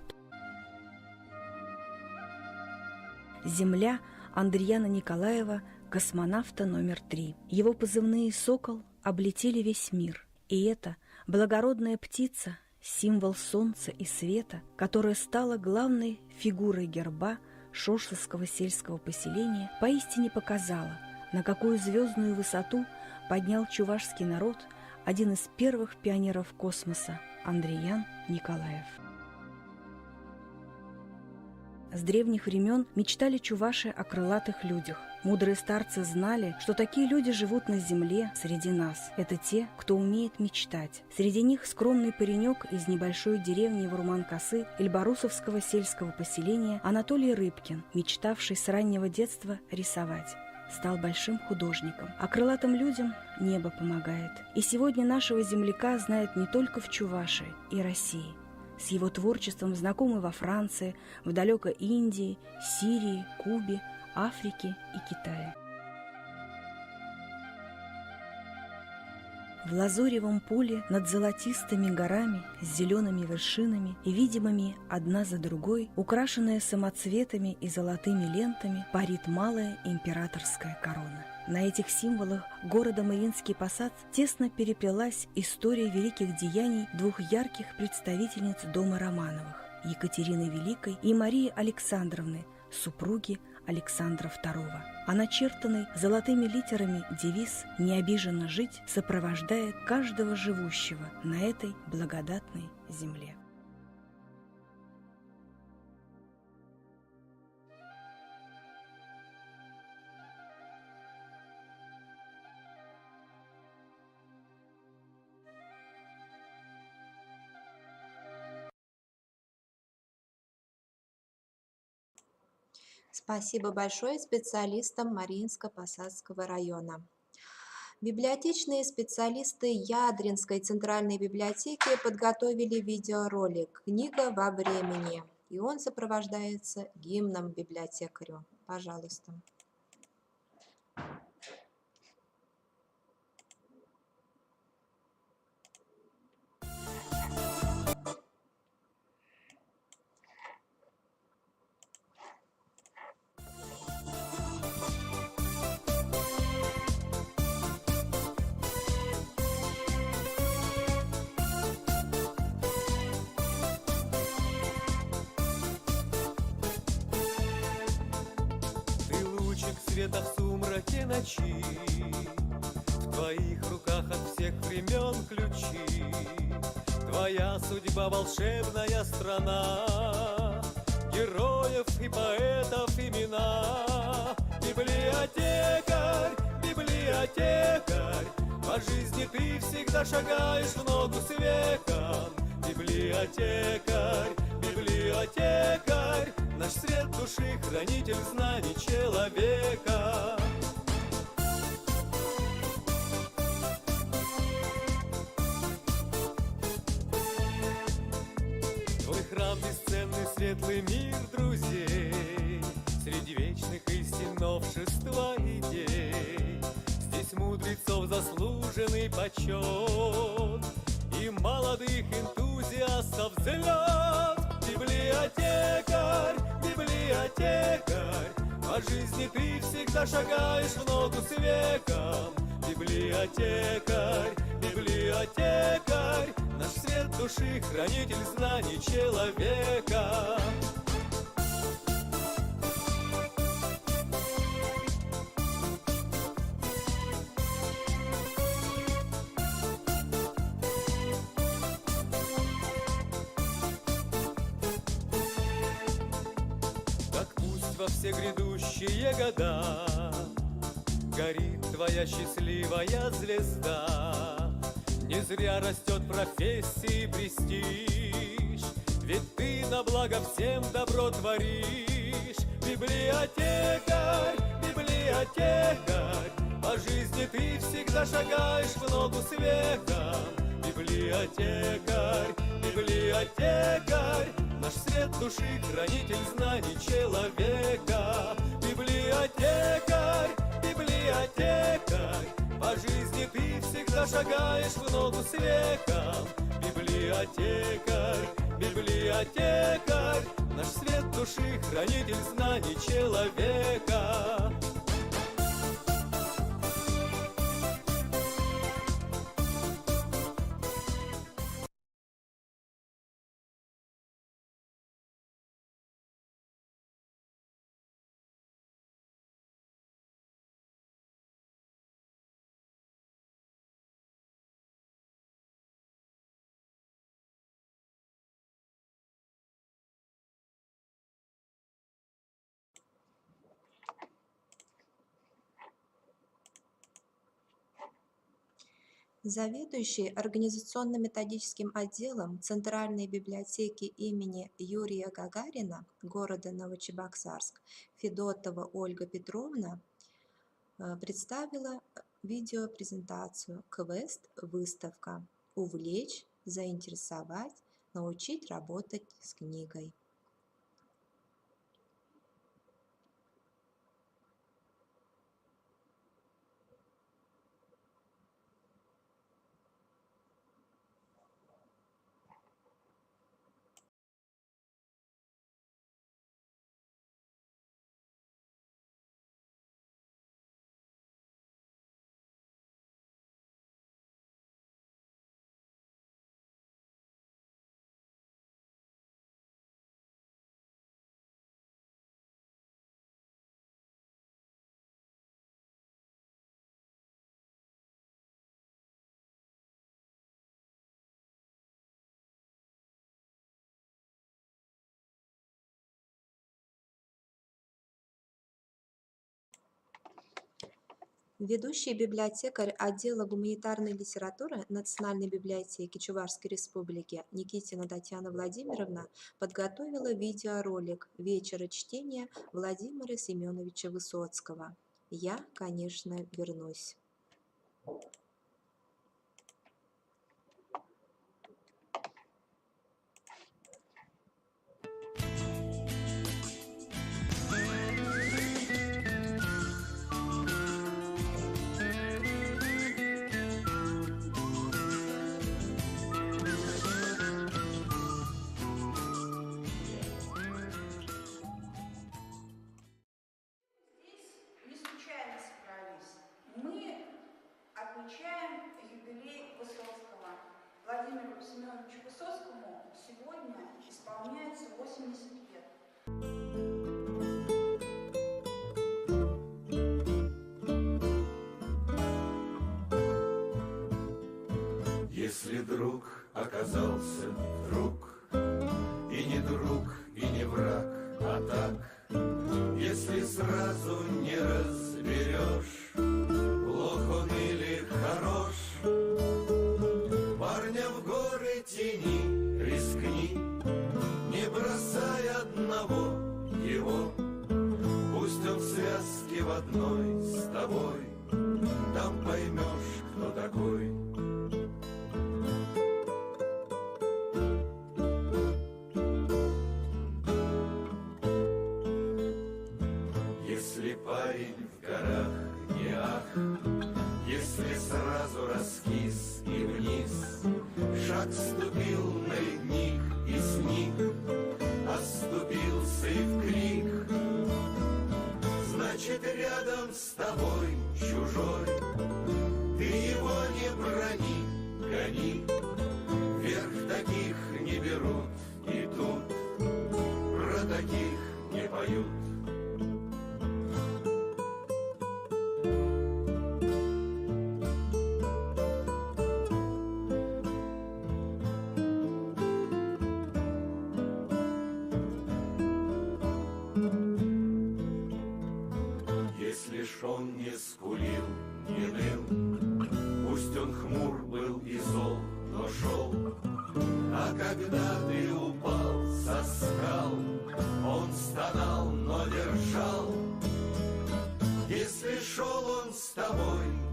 Земля Андреяна Николаева, космонавта номер 3. Его позывные «Сокол» облетели весь мир. И эта благородная птица, символ солнца и света, которая стала главной фигурой герба Шошского сельского поселения, поистине показала, на какую звездную высоту поднял чувашский народ один из первых пионеров космоса Андреян Николаев. С древних времен мечтали чуваши о крылатых людях. Мудрые старцы знали, что такие люди живут на земле среди нас. Это те, кто умеет мечтать. Среди них скромный паренек из небольшой деревни Вурман-Косы Эльбарусовского сельского поселения Анатолий Рыбкин, мечтавший с раннего детства рисовать. Стал большим художником. А крылатым людям небо помогает. И сегодня нашего земляка знают не только в Чувашии и России. С его творчеством знакомы во Франции, в далекой Индии, Сирии, Кубе, Африке и Китае. В лазоревом поле над золотистыми горами с зелеными вершинами и видимыми одна за другой, украшенная самоцветами и золотыми лентами, парит малая императорская корона. На этих символах города Мариинский Посад тесно переплелась история великих деяний двух ярких представительниц дома Романовых – Екатерины Великой и Марии Александровны, супруги Александра II. А начертанный золотыми литерами девиз «Не обиженно жить» сопровождает каждого живущего на этой благодатной земле. Спасибо большое специалистам Мариинско-Посадского района. Библиотечные специалисты Ядринской центральной библиотеки подготовили видеоролик «Книга во времени», и он сопровождается гимном библиотекарю. Пожалуйста. Света в сумраке ночи, в твоих руках от всех времен ключи. Твоя судьба волшебная страна, героев и поэтов имена. Библиотекарь, библиотекарь, по жизни ты всегда шагаешь в ногу с веком. Библиотекарь, библиотекарь, наш свет души, хранитель знаний человека. Твой храм бесценный, светлый мир друзей, среди вечных истин новшества идей. Здесь мудрецов заслуженный почет и молодых энтузиастов взлет. Библиотекарь, библиотекарь, по жизни ты всегда шагаешь в ногу с веком. Библиотекарь, библиотекарь, наш свет души, хранитель знаний человека. Во все грядущие года горит твоя счастливая звезда. Не зря растет профессии престиж, ведь ты на благо всем добро творишь. Библиотекарь, библиотекарь, по жизни ты всегда шагаешь в ногу с веком. Библиотекарь, библиотекарь, наш свет души, хранитель знаний человека. Библиотекарь, библиотекарь, по жизни ты всегда шагаешь в ногу с веком. Библиотекарь, библиотекарь, наш свет души, хранитель знаний человека. Заведующий организационно-методическим отделом Центральной библиотеки имени Юрия Гагарина города Новочебоксарск Федотова Ольга Петровна представила видеопрезентацию «Квест. Выставка. Увлечь, заинтересовать, научить работать с книгой». Ведущий библиотекарь отдела гуманитарной литературы Национальной библиотеки Чувашской Республики Никитина Татьяна Владимировна подготовила видеоролик «Вечера чтения» Владимира Семеновича Высоцкого. «Я, конечно, вернусь». Отмечаем юбилей Высоцкого. Владимиру Семеновичу Высоцкому сегодня исполняется 80 лет. Если друг оказался друг, и не друг, и не враг, а так, если сразу не разберешь, плох он или хорош, парня в горы тяни,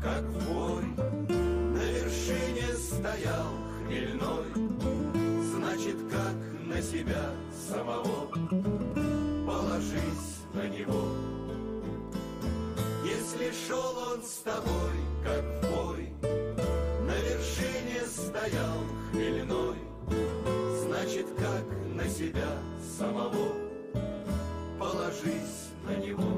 как в бой, на вершине стоял хмельной, значит, как на себя самого, положись на него. Если шел он с тобой, как в бой, на вершине стоял хмельной, значит, как на себя самого, положись на него.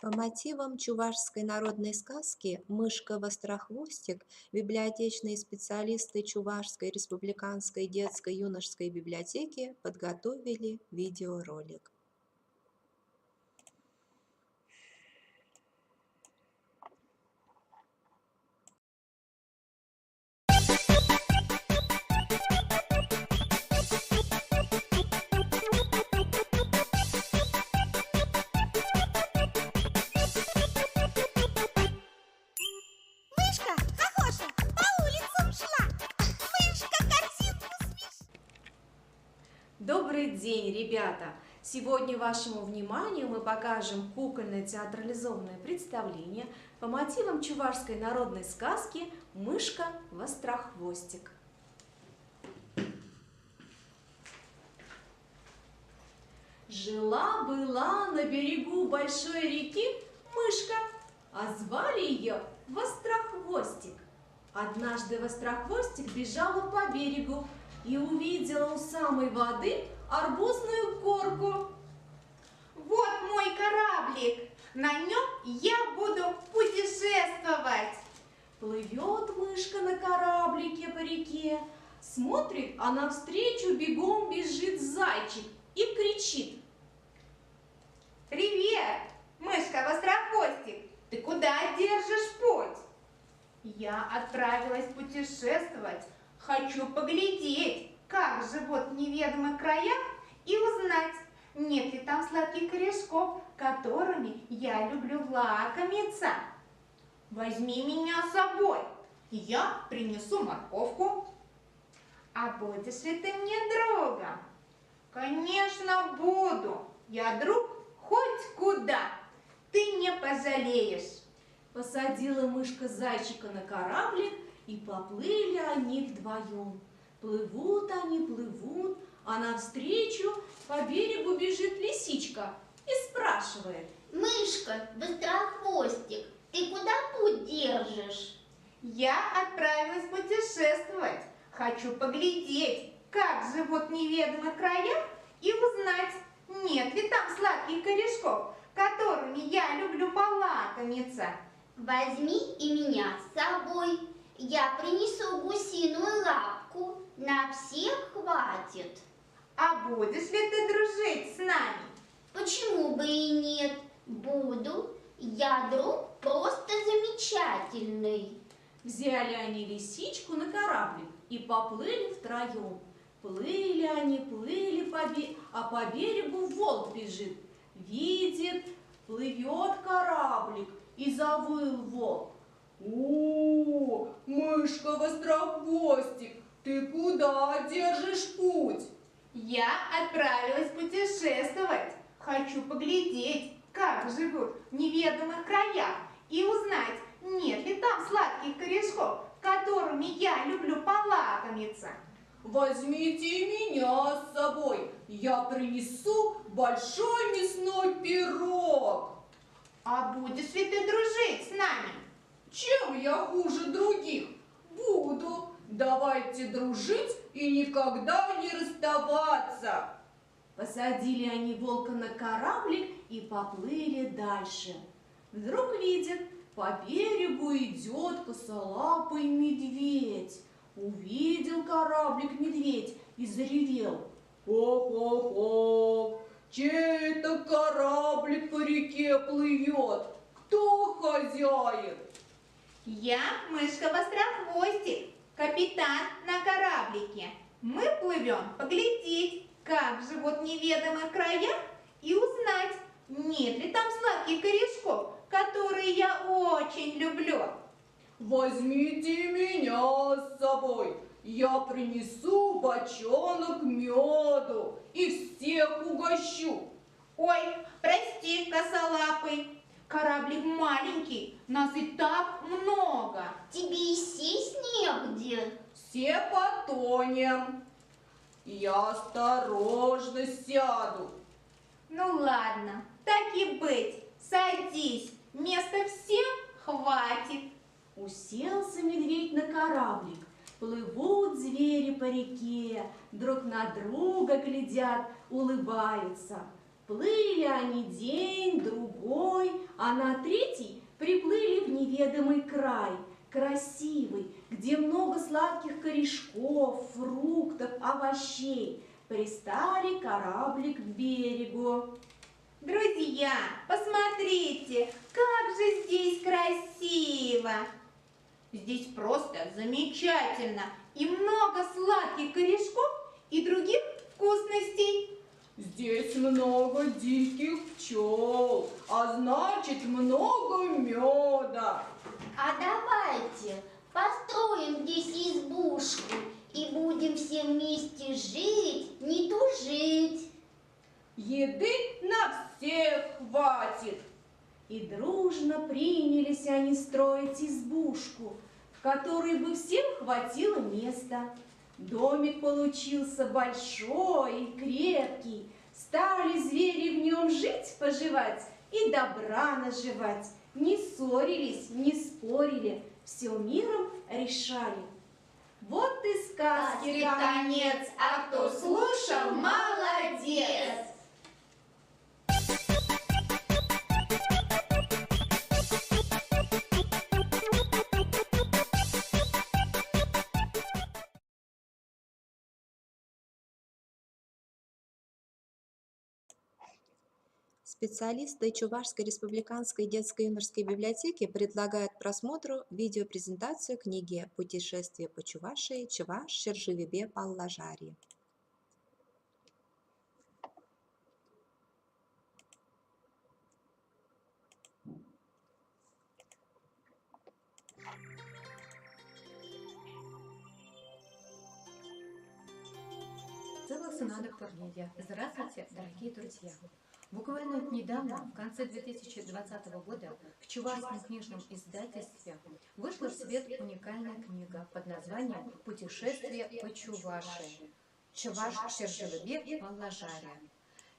По мотивам чувашской народной сказки «Мышка-вострохвостик» библиотечные специалисты Чувашской республиканской детской юношеской библиотеки подготовили видеоролик. Добрый день, ребята! Сегодня вашему вниманию мы покажем кукольное театрализованное представление по мотивам чувашской народной сказки «Мышка-вострохвостик». Жила-была на берегу большой реки мышка, а звали ее Вострохвостик. Однажды Вострохвостик бежала по берегу и увидела у самой воды арбузную горку. Вот мой кораблик, на нем я буду путешествовать. Плывет мышка на кораблике по реке, смотрит, а навстречу бегом бежит зайчик и кричит: Привет, мышка-вострохвостик, ты куда держишь путь? Я отправилась путешествовать. Хочу поглядеть, как живут в неведомых краях, и узнать, нет ли там сладких корешков, которыми я люблю лакомиться. Возьми меня с собой, и я принесу морковку. А будешь ли ты мне другом? Конечно, буду. Я друг хоть куда. Ты не пожалеешь. Посадила мышка зайчика на кораблик, и поплыли они вдвоем. Плывут они, плывут, а навстречу по берегу бежит лисичка и спрашивает: Мышка, Вострохвостик, ты куда путь держишь? Я отправилась путешествовать. Хочу поглядеть, как живут в неведомых краях, и узнать, нет ли там сладких корешков, которыми я люблю полакомиться. Возьми и меня с собой. Я принесу гусиную лапку, на всех хватит. А будешь ли ты дружить с нами? Почему бы и нет? Буду. Я друг просто замечательный. Взяли они лисичку на кораблик и поплыли втроем. Плыли они, плыли, а по берегу волк бежит. Видит, плывет кораблик, и завыл волк: «О, мышка-вострохвостик, ты куда держишь путь?» Я отправилась путешествовать. Хочу поглядеть, как живут в неведомых краях, и узнать, нет ли там сладких корешков, которыми я люблю полакомиться. Возьмите меня с собой, я принесу большой мясной пирог. А будешь ли ты дружить с нами? Чем я хуже других? Буду. Давайте дружить и никогда не расставаться. Посадили они волка на кораблик и поплыли дальше. Вдруг видят, по берегу идет косолапый медведь. Увидел кораблик медведь и заревел: «Хо-хо-хо! Чей это кораблик по реке плывет? Кто хозяин?» Я мышка-вострохвостик, капитан на кораблике. Мы плывем поглядеть, как живут в неведомых краях, и узнать, нет ли там сладких корешков, которые я очень люблю. Возьмите меня с собой, я принесу бочонок меду и всех угощу. Ой, прости, косолапый, кораблик маленький, нас и так много. Тебе и сесть негде. Все потонем. Я осторожно сяду. Ну ладно, так и быть, садись, места всем хватит. Уселся медведь на кораблик. Плывут звери по реке, друг на друга глядят, улыбаются. Плыли они день, другой, а на третий приплыли в неведомый край, красивый, где много сладких корешков, фруктов, овощей. Пристали кораблик к берегу. Друзья, посмотрите, как же здесь красиво! Здесь просто замечательно, и много сладких корешков и других вкусностей. Здесь много диких пчел, а значит много меда. А давайте построим здесь избушку и будем все вместе жить, не тужить. Еды на всех хватит. И дружно принялись они строить избушку, в которой бы всем хватило места. Домик получился большой и крепкий. Стали звери в нем жить, поживать и добра наживать. Не ссорились, не спорили, все миром решали. Вот и сказки конец, а кто слушал, молодец! Специалисты Чувашской республиканской детско-юношеской библиотеки предлагают к просмотру видеопрезентацию книги «Путешествие по Чувашии. Чуваш Шерживебе Паллажари». Здравствуйте, дорогие друзья! Буквально недавно, в конце 2020 года, в Чувашском книжном издательстве вышла в свет уникальная книга под названием «Путешествие по Чувашии. Чуваш Шерживебе Паллажари».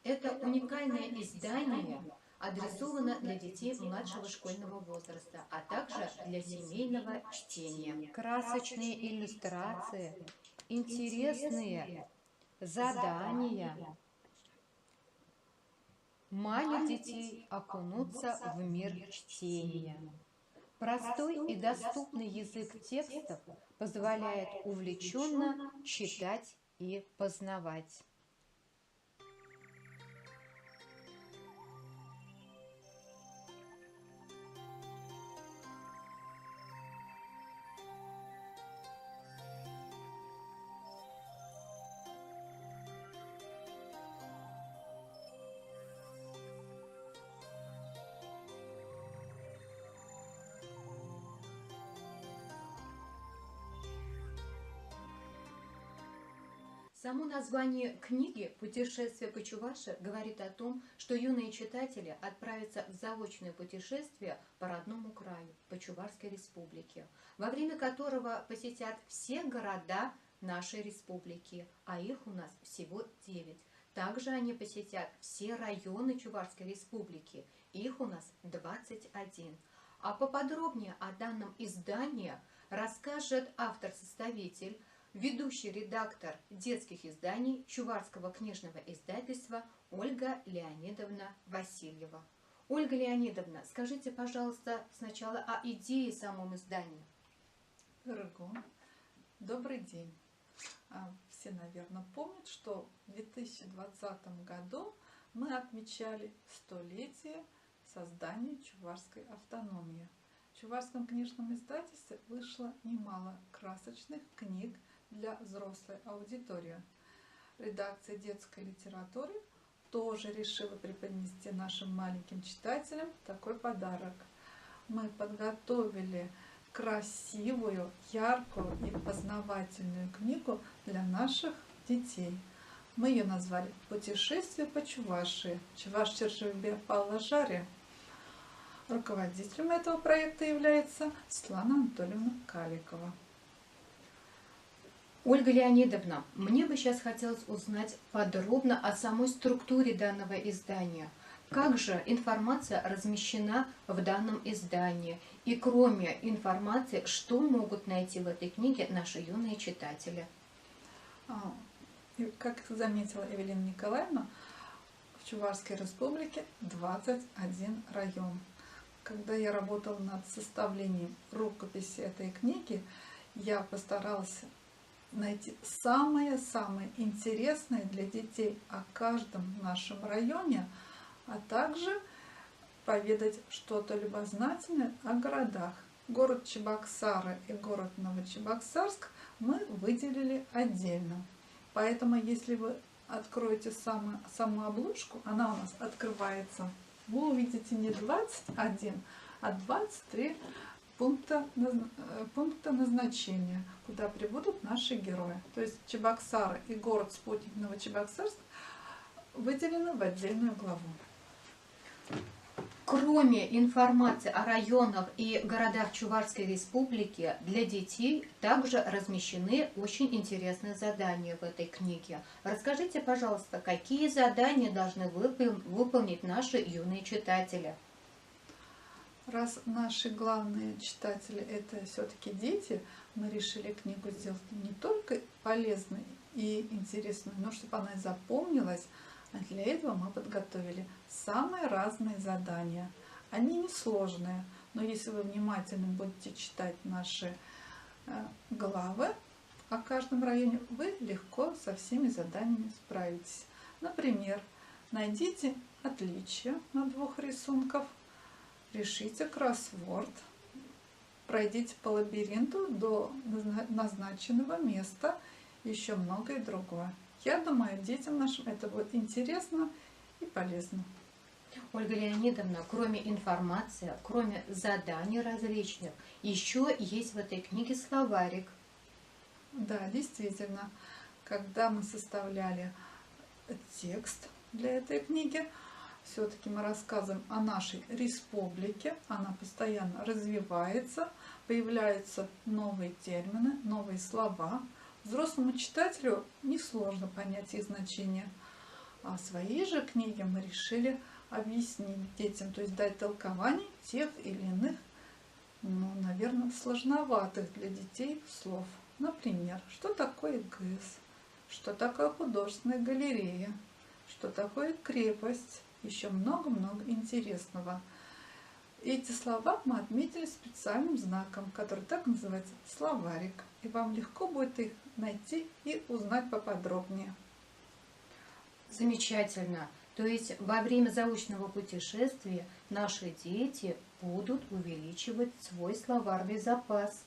Это уникальное издание адресовано для детей младшего школьного возраста, а также для семейного чтения. Красочные иллюстрации, интересные задания манят детей окунуться в мир чтения. Простой и доступный язык текстов позволяет увлеченно читать и познавать. Само название книги «Путешествие по Чувашии» говорит о том, что юные читатели отправятся в заочное путешествие по родному краю, по Чувашской республике, во время которого посетят все города нашей республики, а их у нас всего 9. Также они посетят все районы Чувашской республики, их у нас 21. А поподробнее о данном издании расскажет автор-составитель, ведущий редактор детских изданий Чувашского книжного издательства Ольга Леонидовна Васильева. Ольга Леонидовна, скажите, пожалуйста, сначала о идее самом издании. Добрый день. Все, наверное, помнят, что в 2020 году мы отмечали 100-летие создания чувашской автономии. В Чувашском книжном издательстве вышло немало красочных книг для взрослой аудитории. Редакция детской литературы тоже решила преподнести нашим маленьким читателям такой подарок. Мы подготовили красивую, яркую и познавательную книгу для наших детей. Мы ее назвали «Путешествие по Чувашии». Чувашчержеве Павла Жаре. Руководителем этого проекта является Светлана Анатольевна Каликова. Ольга Леонидовна, мне бы сейчас хотелось узнать подробно о самой структуре данного издания. Как же информация размещена в данном издании? И кроме информации, что могут найти в этой книге наши юные читатели? Как заметила Эвелина Николаевна, в Чувашской республике 21 район. Когда я работала над составлением рукописи этой книги, я постаралась найти самое-самое интересное для детей о каждом нашем районе, а также поведать что-то любознательное о городах. Город Чебоксары и город Новочебоксарск мы выделили отдельно. Поэтому, если вы откроете саму обложку, она у нас открывается, вы увидите не 21, а 23 пункта назначения, куда прибудут наши герои. То есть Чебоксары и город-спутник Новочебоксарск выделены в отдельную главу. Кроме информации о районах и городах Чувашской республики, для детей также размещены очень интересные задания в этой книге. Расскажите, пожалуйста, какие задания должны выполнить наши юные читатели? Раз наши главные читатели это все-таки дети, мы решили книгу сделать не только полезной и интересной, но чтобы она запомнилась. А для этого мы подготовили самые разные задания. Они несложные, но если вы внимательно будете читать наши главы о каждом районе, вы легко со всеми заданиями справитесь. Например, найдите отличия на двух рисунках, решите кроссворд, пройдите по лабиринту до назначенного места, еще многое другое. Я думаю, детям нашим это будет интересно и полезно. Ольга Леонидовна, кроме информации, кроме заданий различных, еще есть в этой книге словарик. Да, действительно. Когда мы составляли текст для этой книги, все-таки мы рассказываем о нашей республике. Она постоянно развивается, появляются новые термины, новые слова. Взрослому читателю несложно понять их значение. А свои же книги мы решили объяснить детям, то есть дать толкование тех или иных, наверное, сложноватых для детей слов. Например, что такое ГЭС, что такое художественная галерея, что такое крепость, еще много-много интересного. Эти слова мы отметили специальным знаком, который так называется словарик. И вам легко будет их найти и узнать поподробнее. Замечательно. То есть во время заочного путешествия наши дети будут увеличивать свой словарный запас.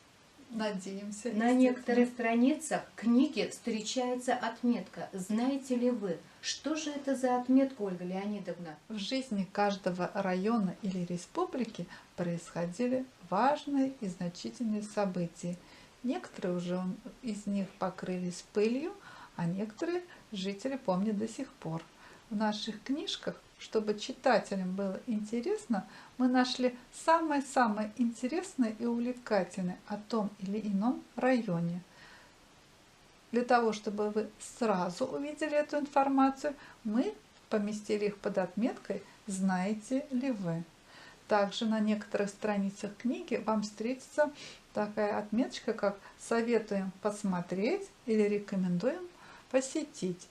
Надеемся. На некоторых страницах книги встречается отметка. Знаете ли вы, что же это за отметка, Ольга Леонидовна? В жизни каждого района или республики происходили важные и значительные события. Некоторые уже из них покрылись пылью, а некоторые жители помнят до сих пор. В наших книжках, чтобы читателям было интересно, мы нашли самое-самое интересное и увлекательное о том или ином районе. Для того, чтобы вы сразу увидели эту информацию, мы поместили их под отметкой «Знаете ли вы?». Также на некоторых страницах книги вам встретится такая отметочка, как «Советуем посмотреть» или «Рекомендуем посетить».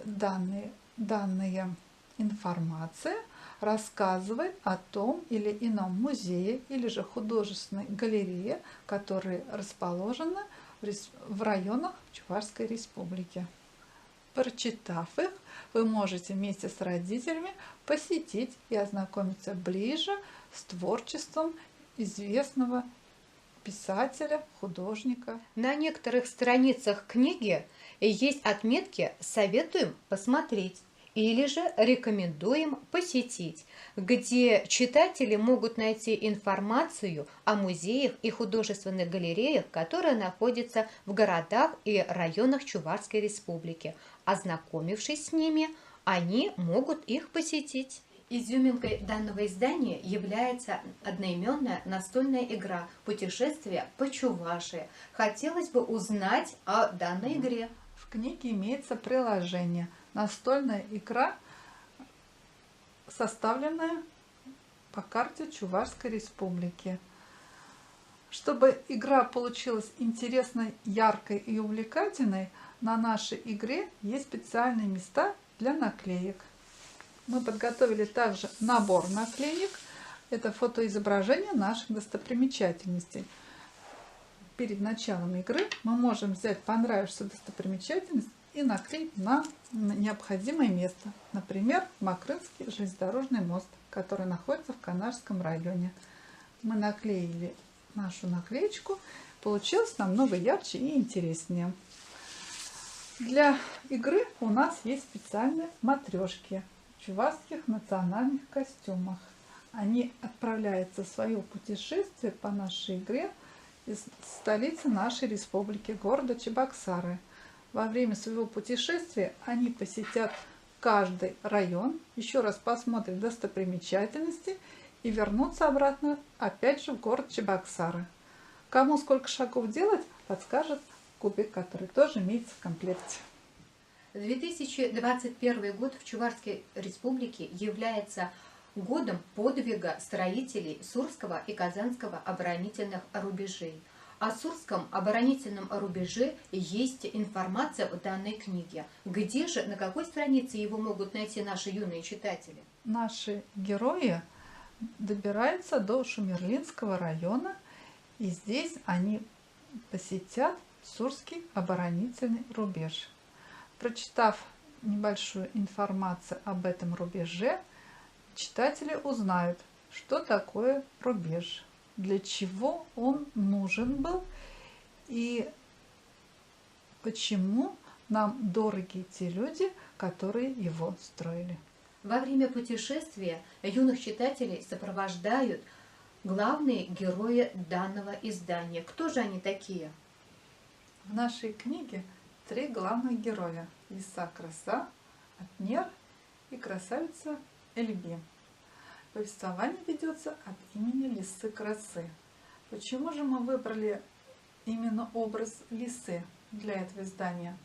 Данная информация рассказывает о том или ином музее или же художественной галерее, которые расположены в районах Чувашской республики. Прочитав их, вы можете вместе с родителями посетить и ознакомиться ближе с творчеством известного писателя, художника. На некоторых страницах книги есть отметки «Советуем посмотреть» или же рекомендуем посетить, где читатели могут найти информацию о музеях и художественных галереях, которые находятся в городах и районах Чувашской Республики. Ознакомившись с ними, они могут их посетить. Изюминкой данного издания является одноименная настольная игра «Путешествие по Чувашии». Хотелось бы узнать о данной игре. В книге имеется приложение. Настольная игра, составленная по карте Чувашской Республики. Чтобы игра получилась интересной, яркой и увлекательной, на нашей игре есть специальные места для наклеек. Мы подготовили также набор наклеек. Это фотоизображение наших достопримечательностей. Перед началом игры мы можем взять понравившуюся достопримечательность и наклеить на необходимое место. Например, Макрынский железнодорожный мост, который находится в Канашском районе. Мы наклеили нашу наклеечку. Получилось намного ярче и интереснее. Для игры у нас есть специальные матрешки в чувашских национальных костюмах. Они отправляются в свое путешествие по нашей игре из столицы нашей республики, города Чебоксары. Во время своего путешествия они посетят каждый район, еще раз посмотрят достопримечательности и вернутся обратно опять же в город Чебоксары. Кому сколько шагов делать, подскажет кубик, который тоже имеется в комплекте. 2021 год в Чувашской Республике является годом подвига строителей Сурского и Казанского оборонительных рубежей. О Сурском оборонительном рубеже есть информация в данной книге. Где же, на какой странице его могут найти наши юные читатели? Наши герои добираются до Шумерлинского района, и здесь они посетят Сурский оборонительный рубеж. Прочитав небольшую информацию об этом рубеже, читатели узнают, что такое рубеж, для чего он нужен был и почему нам дороги те люди, которые его строили. Во время путешествия юных читателей сопровождают главные герои данного издания. Кто же они такие? В нашей книге 3 главных героя: лиса Краса, Атнер и красавица Эльби. Повествование ведется от имени лисы Красы. Почему же мы выбрали именно образ лисы для этого издания?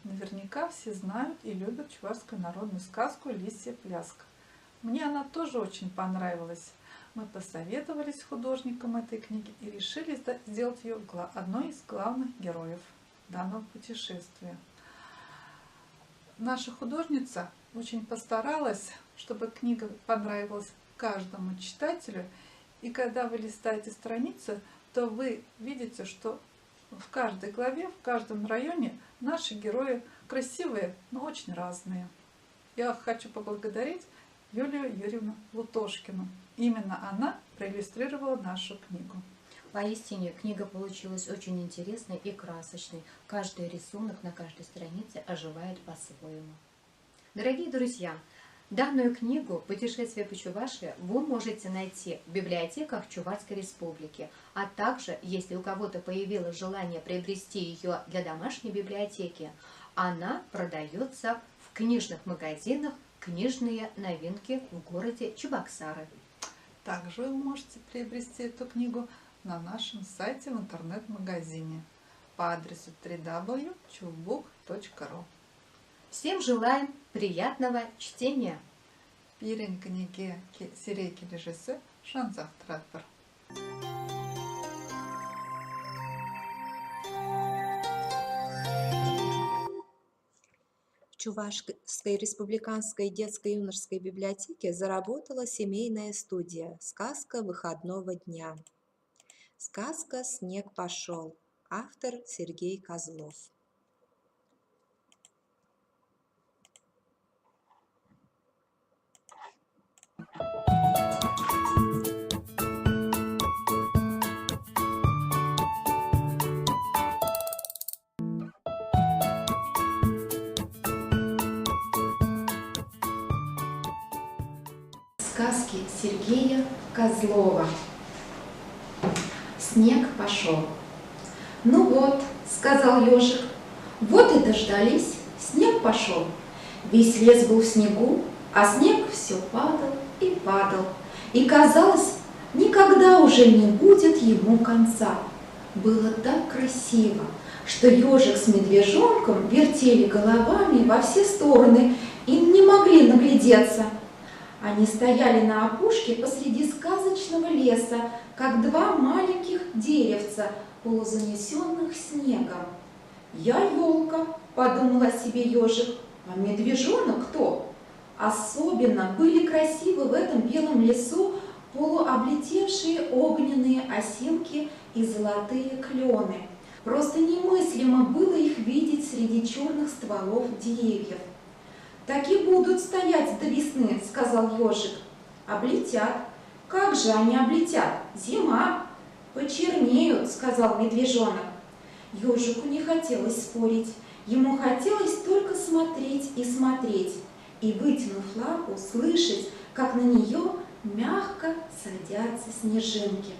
Наверняка все знают и любят чувашскую народную сказку «Лисья пляска». Мне она тоже очень понравилась. Мы посоветовались с художником этой книги и решили сделать ее одной из главных героев данного путешествия. Наша художница очень постаралась, чтобы книга понравилась каждому читателю. И когда вы листаете страницу, то вы видите, что в каждой главе, в каждом районе наши герои красивые, но очень разные. Я хочу поблагодарить Юлию Юрьевну Лутошкину. Именно она проиллюстрировала нашу книгу. Поистине, книга получилась очень интересной и красочной. Каждый рисунок на каждой странице оживает по-своему. Дорогие друзья, данную книгу «Путешествие по Чувашии» вы можете найти в библиотеках Чувашской Республики, а также, если у кого-то появилось желание приобрести ее для домашней библиотеки, она продается в книжных магазинах «Книжные новинки» в городе Чебоксары. Также вы можете приобрести эту книгу на нашем сайте в интернет-магазине по адресу www.chuvbook.ru. Всем желаем приятного чтения! Пирен книги Сирейки Лежесе Шанзах Тратпар. В Чувашской республиканской детско-юношеской библиотеке заработала семейная студия «Сказка выходного дня». Сказка «Снег пошел». Автор Сергей Козлов. сказки Сергея Козлова. Снег пошел. «Ну вот», — сказал ежик, — «вот и дождались, снег пошел». Весь лес был в снегу, а снег все падал и падал. И казалось, никогда уже не будет ему конца. Было так красиво, что ежик с медвежонком вертели головами во все стороны и не могли наглядеться. Они стояли на опушке посреди сказочного леса, как два маленьких деревца, полузанесенных снегом. «Я елка», — подумал о себе ежик, — «а медвежонок кто?» Особенно были красивы в этом белом лесу полуоблетевшие огненные осинки и золотые клены. Просто немыслимо было их видеть среди черных стволов деревьев. «Так и будут стоять до весны», — сказал ежик. «Облетят». «Как же они облетят? Зима». «Почернеют», — сказал медвежонок. Ежику не хотелось спорить. Ему хотелось только смотреть и смотреть, и, вытянув лапу, слышать, как на нее мягко садятся снежинки.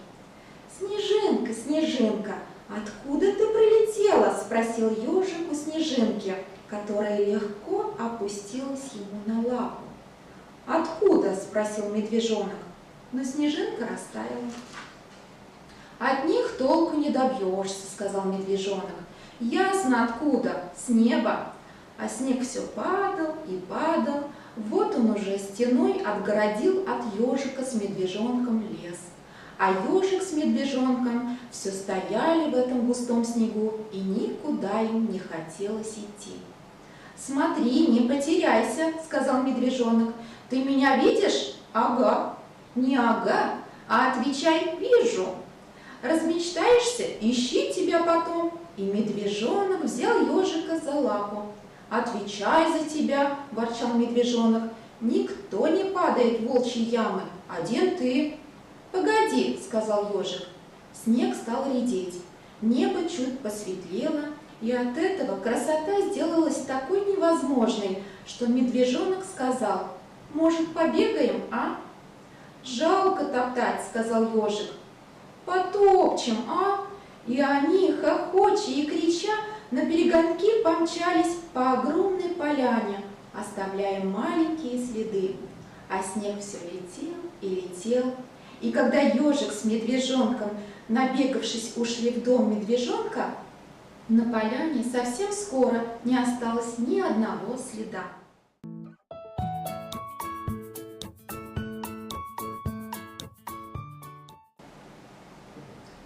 «Снежинка, снежинка, откуда ты прилетела?» — спросил ежик у снежинки, которая легко опустилась ему на лапу. «Откуда?» — спросил медвежонок, но снежинка растаяла. «От них толку не добьешься», — сказал медвежонок. «Ясно откуда, с неба». А снег все падал и падал. Вот он уже стеной отгородил от ежика с медвежонком лес. А ежик с медвежонком все стояли в этом густом снегу, и никуда им не хотелось идти. «Смотри, не потеряйся», — сказал медвежонок. «Ты меня видишь?» «Ага». «Не ага, а отвечай: вижу». «Размечтаешься? Ищи тебя потом». И медвежонок взял ежика за лапу. «Отвечай за тебя», — ворчал медвежонок. «Никто не падает в волчьи ямы, один ты». «Погоди», — сказал ежик. Снег стал редеть, небо чуть посветлело, и от этого красота сделалась такой невозможной, что медвежонок сказал: «Может, побегаем, а?» «Жалко топтать», — сказал ежик. «Потопчем, а?» И они, хохоча и крича, на перегонки помчались по огромной поляне, оставляя маленькие следы. А снег все летел и летел. И когда ежик с медвежонком, набегавшись, ушли в дом медвежонка, на поляне совсем скоро не осталось ни одного следа.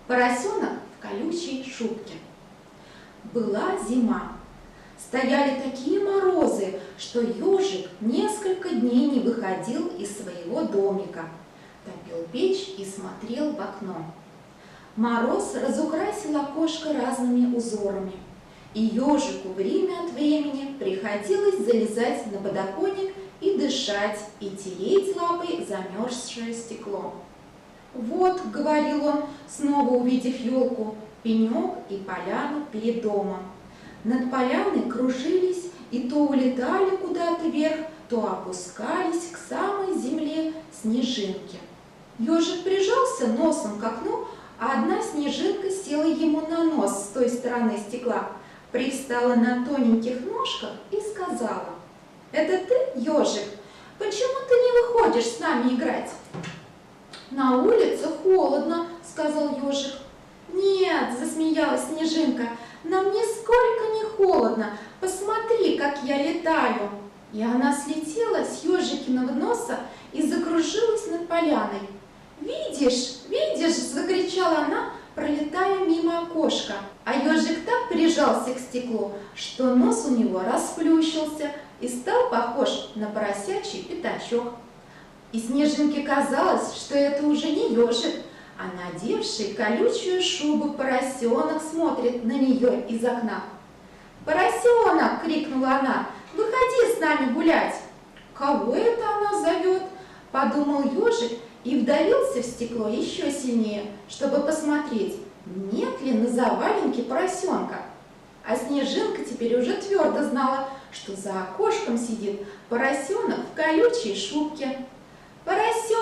Поросенок в колючей шубке. Была зима. Стояли такие морозы, что ежик несколько дней не выходил из своего домика, топил печь и смотрел в окно. Мороз разукрасил окошко разными узорами, и ежику время от времени приходилось залезать на подоконник и дышать, и тереть лапой замерзшее стекло. «Вот», — говорил он, снова увидев елку, пенек и поляну перед домом. Над поляной кружились и то улетали куда-то вверх, то опускались к самой земле снежинки. Ежик прижался носом к окну, а одна снежинка села ему на нос с той стороны стекла, привстала на тоненьких ножках и сказала: «Это ты, ежик? Почему ты не выходишь с нами играть?» «На улице холодно», — сказал ежик. «Нет», — засмеялась снежинка, — «нам нисколько не холодно. Посмотри, как я летаю». И она слетела с ежикиного носа и закружилась над поляной. «Видишь, видишь!» — закричала она, пролетая мимо окошка. А ежик так прижался к стеклу, что нос у него расплющился и стал похож на поросячий пятачок. И снежинке казалось, что это уже не ежик, а надевший колючую шубу поросенок смотрит на нее из окна. «Поросенок!» — крикнула она. «Выходи с нами гулять!» «Кого это она зовет?» — подумал ежик и вдавился в стекло еще сильнее, чтобы посмотреть, нет ли на заваленке поросенка. А снежинка теперь уже твердо знала, что за окошком сидит поросенок в колючей шубке. «Поросенок!»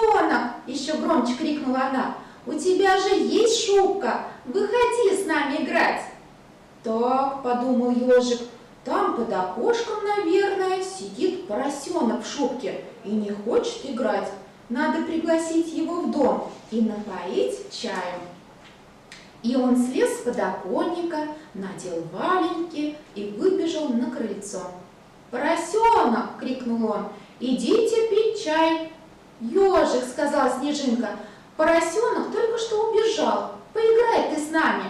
еще громче крикнула она. «У тебя же есть шубка! Выходи с нами играть!» «Так», — подумал ежик, — «там под окошком, наверное, сидит поросенок в шубке и не хочет играть. Надо пригласить его в дом и напоить чаем». И он слез с подоконника, надел валенки и выбежал на крыльцо. «Поросенок!» — крикнул он. «Идите пить чай!» «Ежик!» — сказала Снежинка. «Поросенок только что убежал. Поиграй ты с нами!»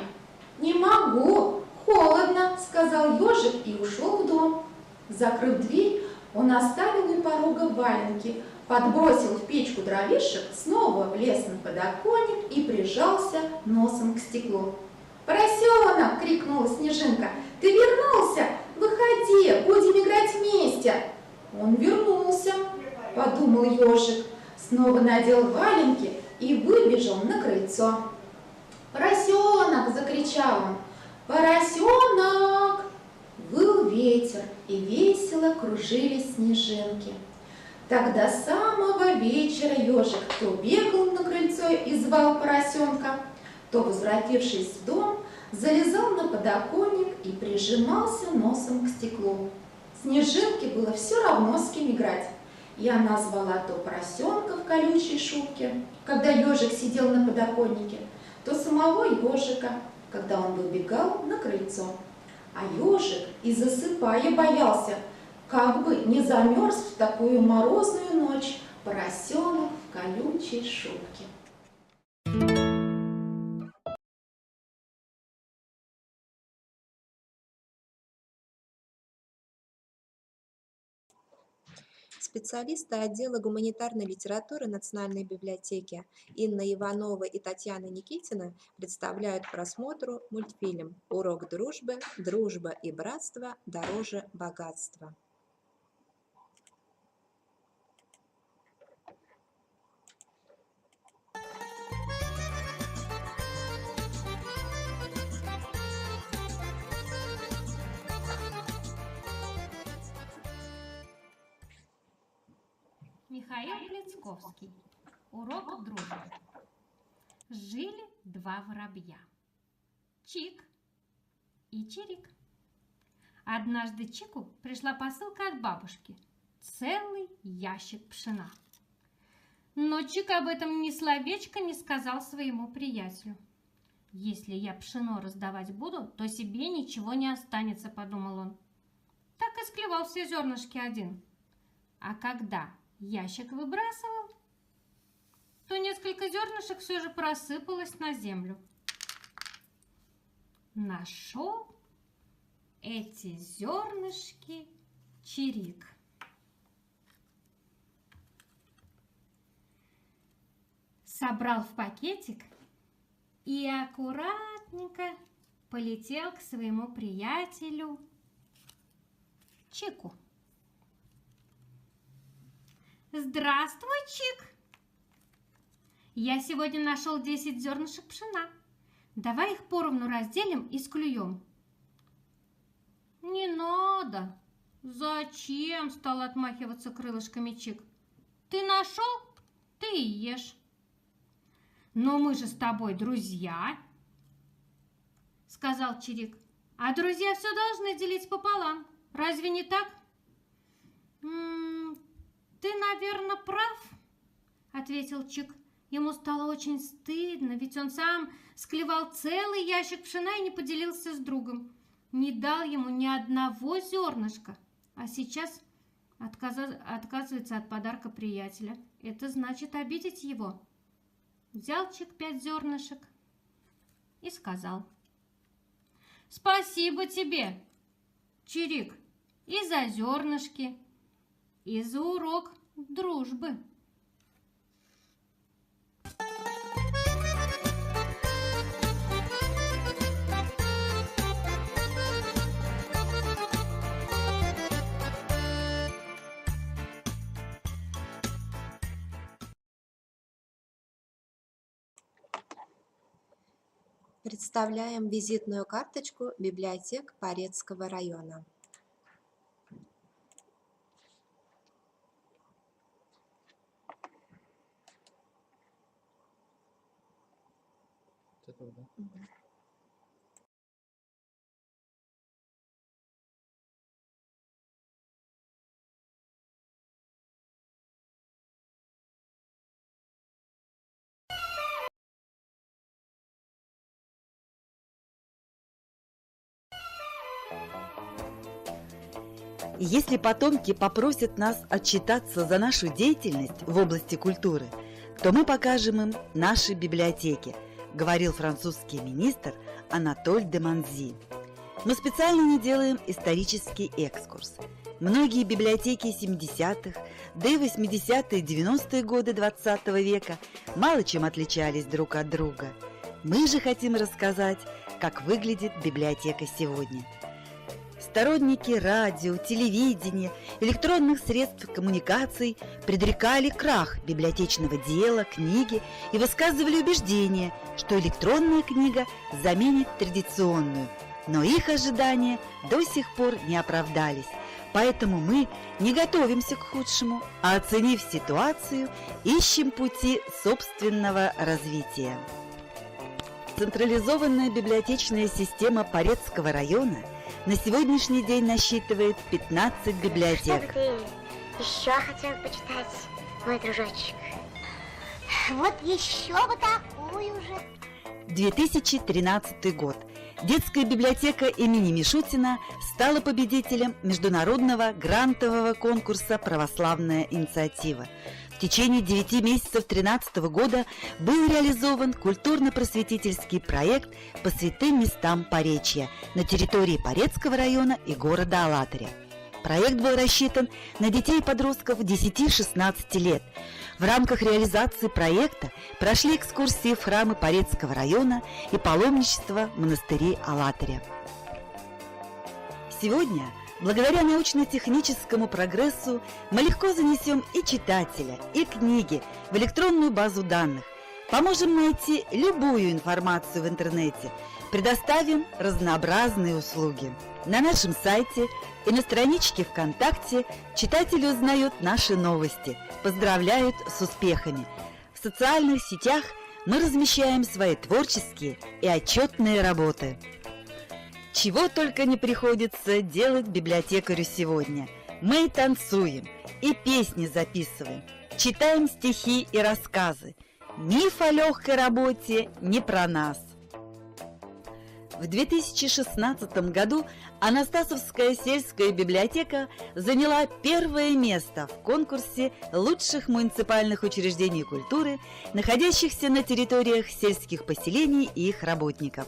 «Не могу! Холодно!» — сказал ежик и ушел в дом. Закрыв дверь, он оставил у порога валенки, подбросил в печку дровишек, снова влез на подоконник и прижался носом к стеклу. «Поросенок!» — крикнула Снежинка. «Ты вернулся? Выходи, будем играть вместе!» «Он вернулся!» — подумал ежик, снова надел валенки и выбежал на крыльцо. «Поросенок!» — закричал он. «Поросенок!» Выл ветер, и весело кружились снежинки. Тогда с самого вечера ежик то бегал на крыльцо и звал поросенка, то, возвратившись в дом, залезал на подоконник и прижимался носом к стеклу. Снежинке было все равно, с кем играть, и она звала то поросенка в колючей шубке, когда ежик сидел на подоконнике, то самого ежика, когда он выбегал на крыльцо. А ежик и засыпая боялся, как бы не замерз в такую морозную ночь поросенок в колючей шубке. Специалисты отдела гуманитарной литературы Национальной библиотеки Инна Иванова и Татьяна Никитина представляют к просмотру мультфильм «Урок дружбы. Дружба и братство дороже богатства». Михаил Плецковский. Урок дружбы. Жили два воробья. Чик и Чирик. Однажды Чику пришла посылка от бабушки. Целый ящик пшена. Но Чик об этом ни словечко не сказал своему приятелю. «Если я пшено раздавать буду, то себе ничего не останется», — подумал он. Так и склевал все зернышки один. А когда ящик выбрасывал, то несколько зернышек все же просыпалось на землю. Нашел эти зернышки Чирик. Собрал в пакетик и аккуратненько полетел к своему приятелю Чику. «Здравствуй, Чик! Я сегодня нашел 10 зернышек пшена. Давай их поровну разделим и склюем». «Не надо! Зачем?» — стал отмахиваться крылышками Чик. «Ты нашел? Ты и ешь». «Но мы же с тобой друзья», — сказал Чирик. «А друзья все должны делить пополам. Разве не так?» «Ты, наверное, прав», — ответил Чик. Ему стало очень стыдно, ведь он сам склевал целый ящик пшена и не поделился с другом. Не дал ему ни одного зернышка, а сейчас отказывается от подарка приятеля. Это значит обидеть его. Взял Чик 5 зернышек и сказал: «Спасибо тебе, Чирик, и за зернышки, и за урок дружбы». Представляем визитную карточку библиотек Порецкого района. Если потомки попросят нас отчитаться за нашу деятельность в области культуры, то мы покажем им наши библиотеки, говорил французский министр Анатоль де Манзи. Мы специально не делаем исторический экскурс. Многие библиотеки 70-х, да и 80-е и 90-е годы 20 века мало чем отличались друг от друга. Мы же хотим рассказать, как выглядит библиотека сегодня. Сторонники радио, телевидения, электронных средств коммуникаций предрекали крах библиотечного дела, книги и высказывали убеждение, что электронная книга заменит традиционную. Но их ожидания до сих пор не оправдались. Поэтому мы не готовимся к худшему, а, оценив ситуацию, ищем пути собственного развития. Централизованная библиотечная система Порецкого района на сегодняшний день насчитывает 15 библиотек. Что бы ты еще хотел почитать, мой дружочек? Вот еще вот такую же. 2013 год. Детская библиотека имени Мишутина стала победителем международного грантового конкурса «Православная инициатива». В течение 9 месяцев 2013 года был реализован культурно-просветительский проект по святым местам Поречья на территории Порецкого района и города Алатыря. Проект был рассчитан на детей и подростков 10-16 лет. В рамках реализации проекта прошли экскурсии в храмы Порецкого района и паломничество в монастыри Алатыря. Сегодня, благодаря научно-техническому прогрессу, мы легко занесем и читателя, и книги в электронную базу данных, поможем найти любую информацию в интернете, предоставим разнообразные услуги. На нашем сайте и на страничке ВКонтакте читатели узнают наши новости, поздравляют с успехами. В социальных сетях мы размещаем свои творческие и отчетные работы. Чего только не приходится делать библиотекарю сегодня. Мы и танцуем, и песни записываем, читаем стихи и рассказы. Миф о легкой работе не про нас. В 2016 году Анастасовская сельская библиотека заняла первое место в конкурсе лучших муниципальных учреждений культуры, находящихся на территориях сельских поселений и их работников.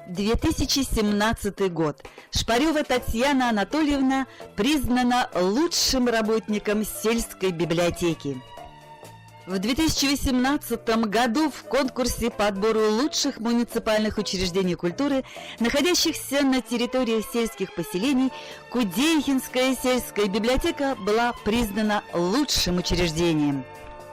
2017 год. Шпарева Татьяна Анатольевна признана лучшим работником сельской библиотеки. В 2018 году в конкурсе по отбору лучших муниципальных учреждений культуры, находящихся на территории сельских поселений, Кудейхинская сельская библиотека была признана лучшим учреждением.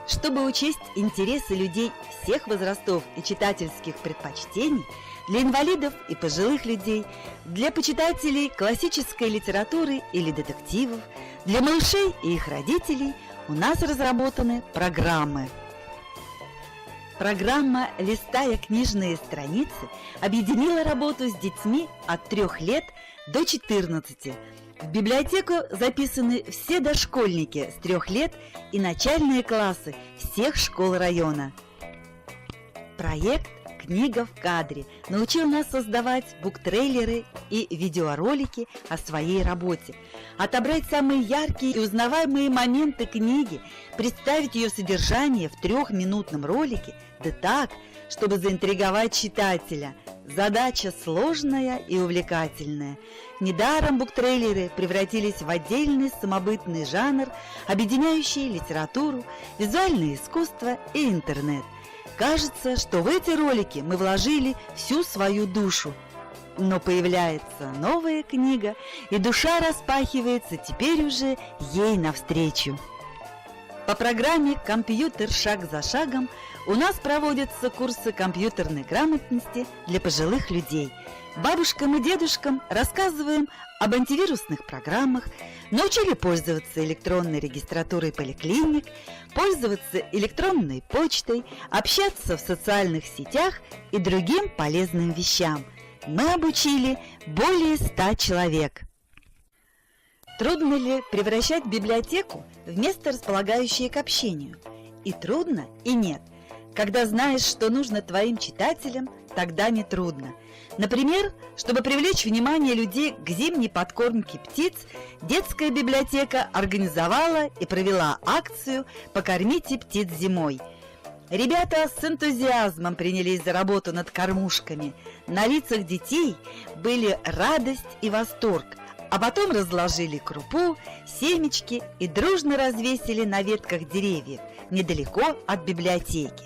Чтобы учесть интересы людей всех возрастов и читательских предпочтений, для инвалидов и пожилых людей, для почитателей классической литературы или детективов, для малышей и их родителей у нас разработаны программы. Программа «Листая книжные страницы» объединила работу с детьми от 3 лет до 14. В библиотеку записаны все дошкольники с 3 лет и начальные классы всех школ района. Проект «Книга в кадре» научил нас создавать буктрейлеры и видеоролики о своей работе, отобрать самые яркие и узнаваемые моменты книги, представить ее содержание в 3-минутном ролике, да так, чтобы заинтриговать читателя. Задача сложная и увлекательная. Недаром буктрейлеры превратились в отдельный самобытный жанр, объединяющий литературу, визуальное искусство и интернет. Кажется, что в эти ролики мы вложили всю свою душу. Но появляется новая книга, и душа распахивается теперь уже ей навстречу. По программе «Компьютер шаг за шагом» у нас проводятся курсы компьютерной грамотности для пожилых людей. Бабушкам и дедушкам рассказываем об антивирусных программах, научили пользоваться электронной регистратурой поликлиник, пользоваться электронной почтой, общаться в социальных сетях и другим полезным вещам. Мы обучили более 100 человек. Трудно ли превращать библиотеку в место, располагающее к общению? И трудно, и нет. Когда знаешь, что нужно твоим читателям, тогда не трудно. Например, чтобы привлечь внимание людей к зимней подкормке птиц, детская библиотека организовала и провела акцию «Покормите птиц зимой». Ребята с энтузиазмом принялись за работу над кормушками. На лицах детей были радость и восторг, а потом разложили крупу, семечки и дружно развесили на ветках деревьев недалеко от библиотеки.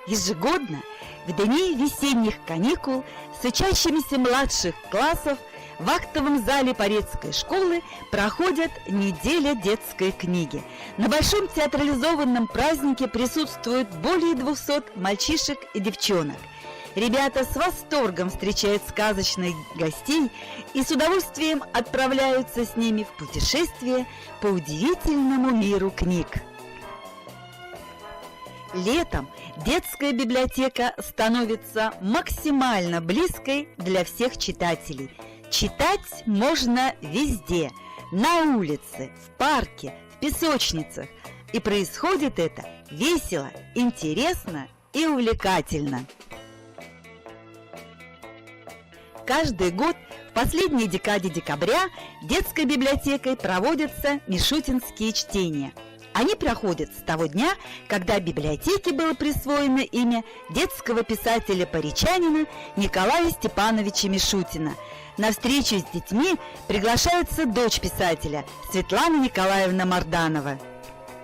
Ежегодно в дни весенних каникул с учащимися младших классов в актовом зале Порецкой школы проходит неделя детской книги. На большом театрализованном празднике присутствует более 200 мальчишек и девчонок. Ребята с восторгом встречают сказочных гостей и с удовольствием отправляются с ними в путешествие по удивительному миру книг. Летом детская библиотека становится максимально близкой для всех читателей. Читать можно везде – на улице, в парке, в песочницах. И происходит это весело, интересно и увлекательно. Каждый год в последней декаде декабря детской библиотекой проводятся мишутинские чтения. Они проходят с того дня, когда библиотеке было присвоено имя детского писателя-поречанина Николая Степановича Мишутина. На встречу с детьми приглашается дочь писателя Светлана Николаевна Марданова.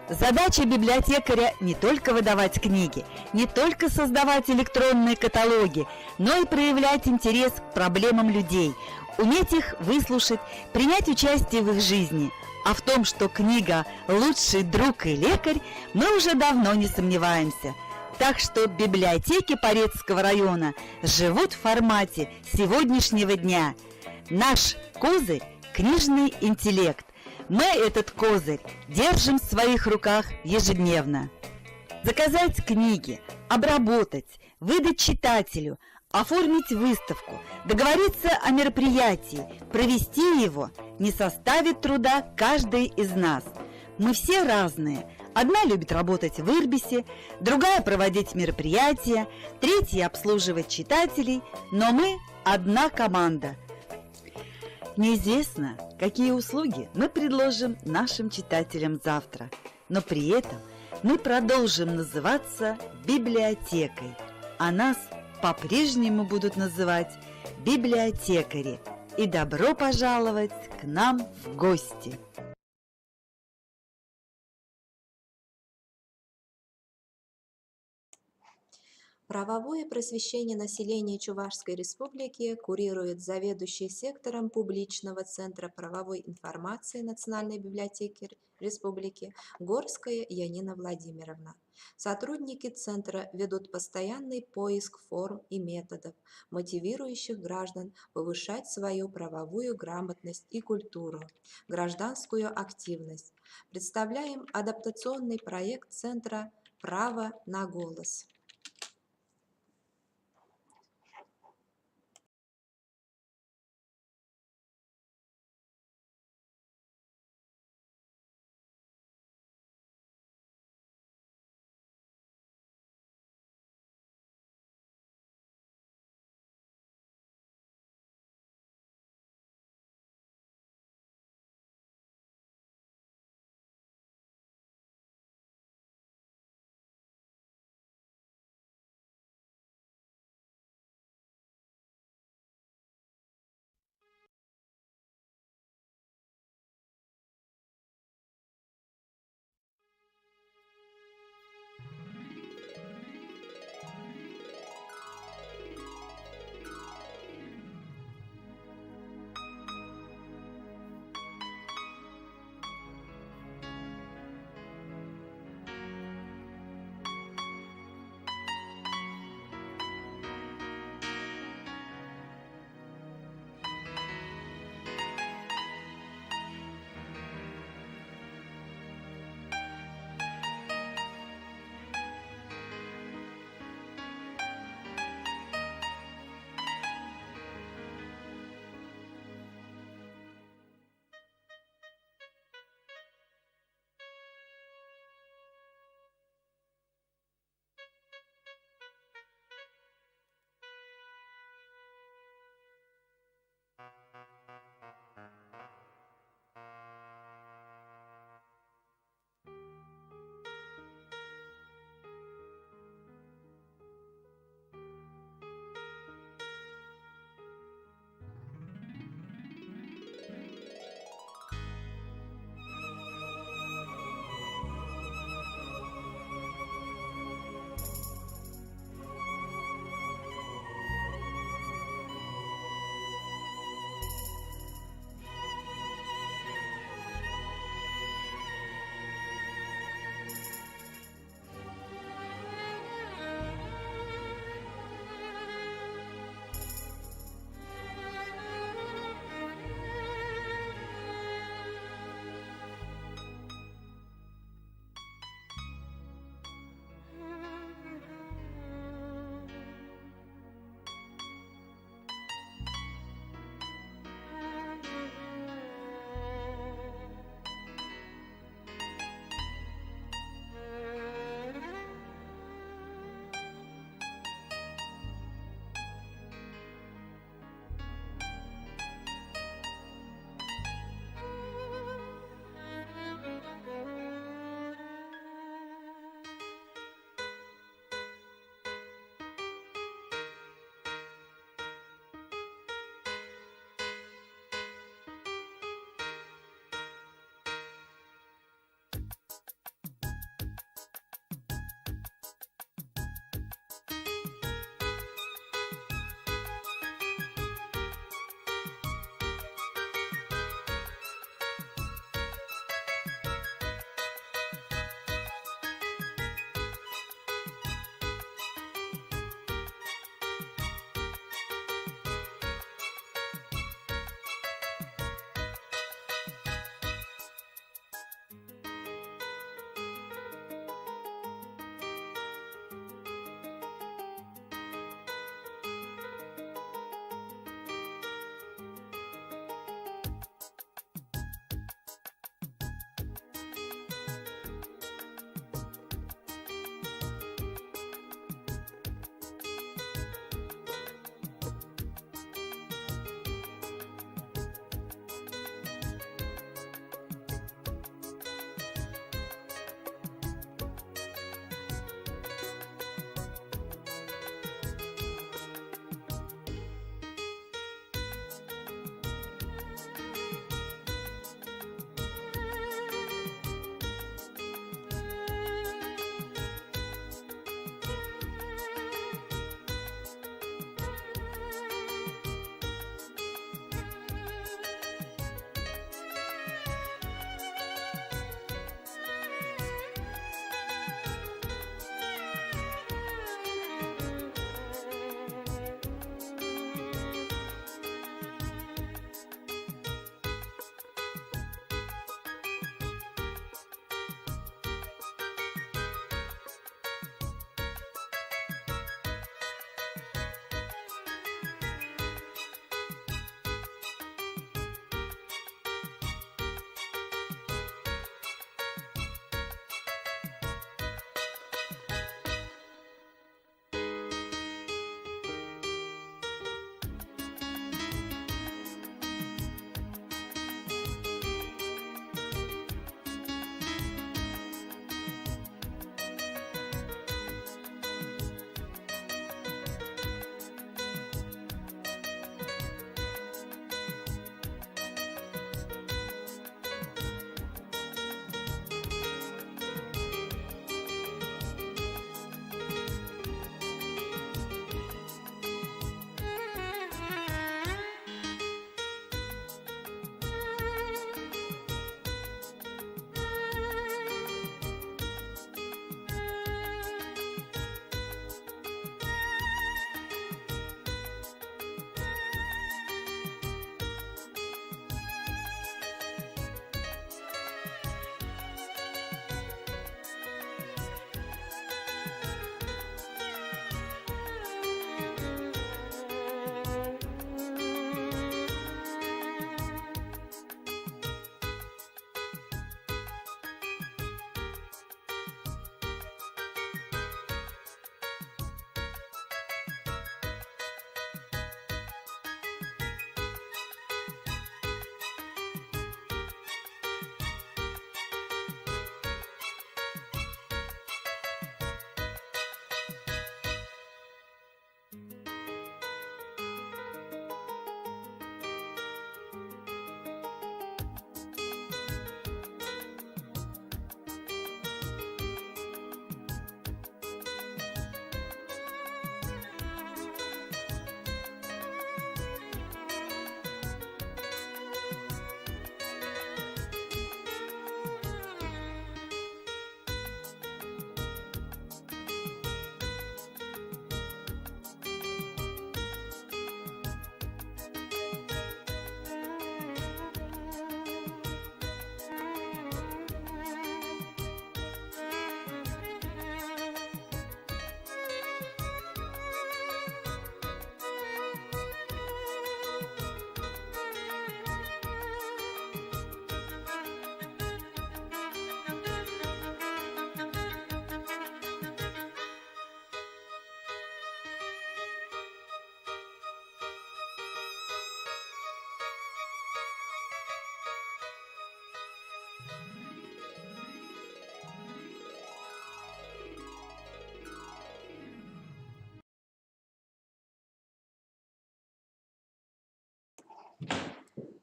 Задача библиотекаря не только выдавать книги, не только создавать электронные каталоги, но и проявлять интерес к проблемам людей, уметь их выслушать, принять участие в их жизни. А в том, что книга – лучший друг и лекарь, мы уже давно не сомневаемся. Так что библиотеки Порецкого района живут в формате сегодняшнего дня. Наш козырь – книжный интеллект. Мы этот козырь держим в своих руках ежедневно. Заказать книги, обработать, выдать читателю, оформить выставку, договориться о мероприятии, провести его не составит труда каждый из нас. Мы все разные. Одна любит работать в Ирбисе, другая проводить мероприятия, третья обслуживать читателей, но мы одна команда. Неизвестно, какие услуги мы предложим нашим читателям завтра, но при этом мы продолжим называться библиотекой, а нас по-прежнему будут называть библиотекари. И добро пожаловать к нам в гости! Правовое просвещение населения Чувашской Республики курирует заведующий сектором публичного центра правовой информации Национальной библиотеки Республики Горская Янина Владимировна. Сотрудники центра ведут постоянный поиск форм и методов, мотивирующих граждан повышать свою правовую грамотность и культуру, гражданскую активность. Представляем адаптационный проект центра «Право на голос».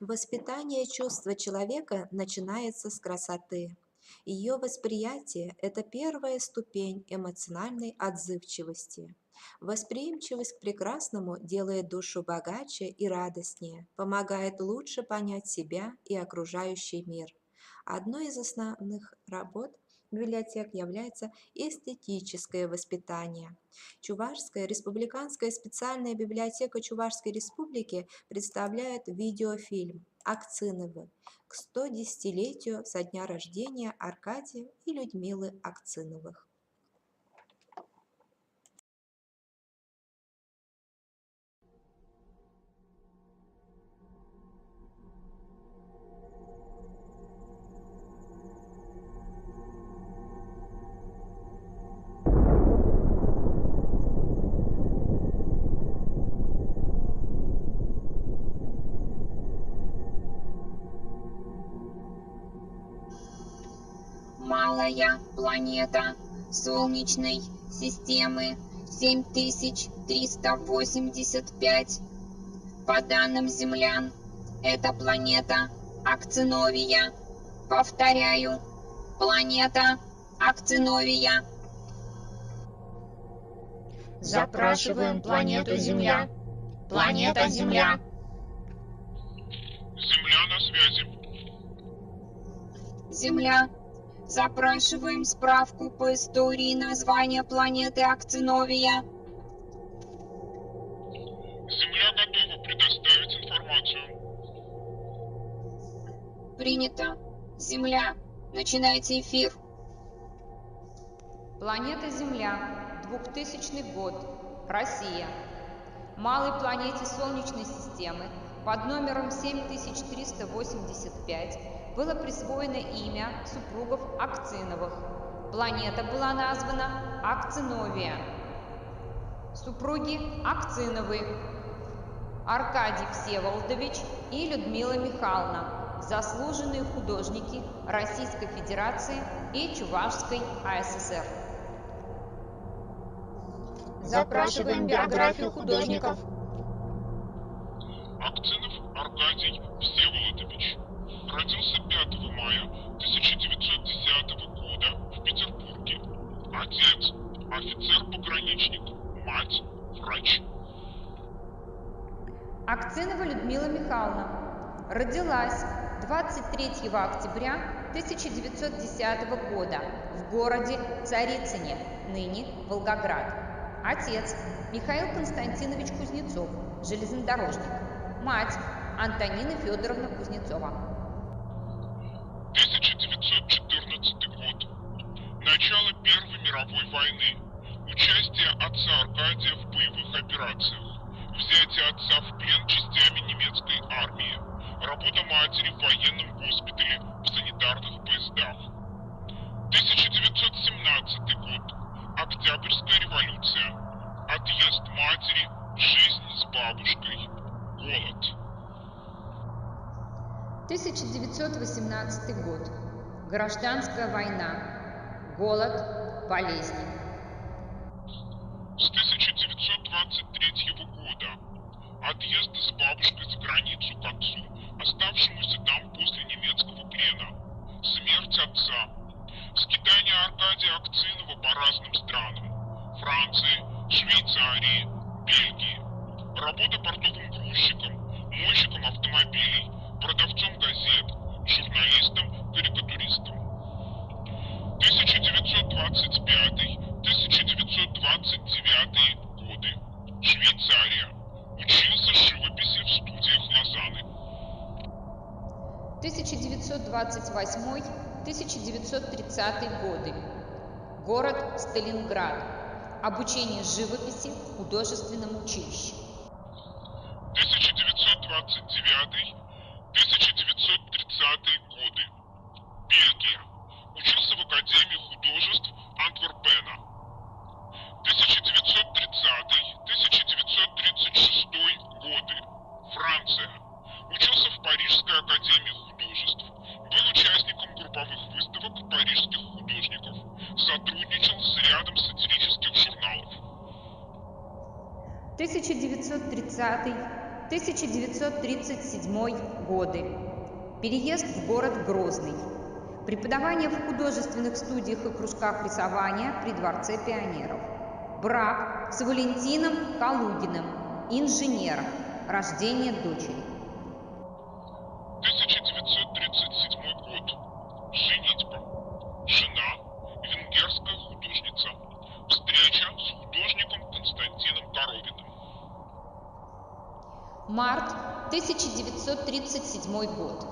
Воспитание чувства человека начинается с красоты. Ее восприятие – это первая ступень эмоциональной отзывчивости. Восприимчивость к прекрасному делает душу богаче и радостнее, помогает лучше понять себя и окружающий мир. Одной из основных работ библиотек является эстетическое воспитание. Чувашская республиканская специальная библиотека Чувашской республики представляет видеофильм «Акциновы» к 110-летию со дня рождения Аркадия и Людмилы Акциновых. Малая планета Солнечной системы 7385. По данным землян, это планета Акциновия. Повторяю, планета Акциновия. Запрашиваем планету Земля. Планета Земля. Земля на связи. Земля. Запрашиваем справку по истории названия планеты Акциновия. Земля готова предоставить информацию. Принято. Земля. Начинайте эфир. Планета Земля. 2000 год. Россия. Малой планете Солнечной системы под номером 7385 было присвоено имя супругов Акциновых. Планета была названа Акциновия. Супруги Акциновы. Аркадий Всеволодович и Людмила Михайловна. Заслуженные художники Российской Федерации и Чувашской АССР. Запрашиваем биографию художников. Акцинов Аркадий Всеволодович. Родился 5 мая 1910 года в Петербурге. Отец – офицер-пограничник, мать – врач. Акцинова Людмила Михайловна. Родилась 23 октября 1910 года в городе Царицыне, ныне Волгоград. Отец – Михаил Константинович Кузнецов, железнодорожник. Мать – Антонина Федоровна Кузнецова. 1914 год. Начало Первой мировой войны. Участие отца Аркадия в боевых операциях. Взятие отца в плен частями немецкой армии. Работа матери в военном госпитале в санитарных поездах. 1917 год. Октябрьская революция. Отъезд матери. Жизнь с бабушкой. Голод. 1918 год. Гражданская война. Голод, болезни. С 1923 года. Отъезд с бабушкой за границу к отцу, оставшемуся там после немецкого плена. Смерть отца. Скитание Аркадия Акцинова по разным странам. Франции, Швейцарии, Бельгии. Работа портовым грузчиком, мойщиком автомобилей, продавцом газет, журналистом, карикатуристом. 1925-1929 годы. Швейцария. Учился живописи в студиях Лозанны. 1928-1930 годы. Город Сталинград. Обучение живописи в художественном училище. 1929-1930 годы. Бельгия. Учился в Академии художеств Антверпена. 1930-1936 годы. Франция. Учился в Парижской академии художеств. Был участником групповых выставок парижских художников. Сотрудничал с рядом сатирических журналов. 1930-1933 1937 годы. Переезд в город Грозный. Преподавание в художественных студиях и кружках рисования при Дворце пионеров. Брак с Валентином Калугиным, инженером. Рождение дочери. 1937 год. Женитьба. Жена – венгерская художница. Встреча с художником Константином Коровиным. Март 1937 год.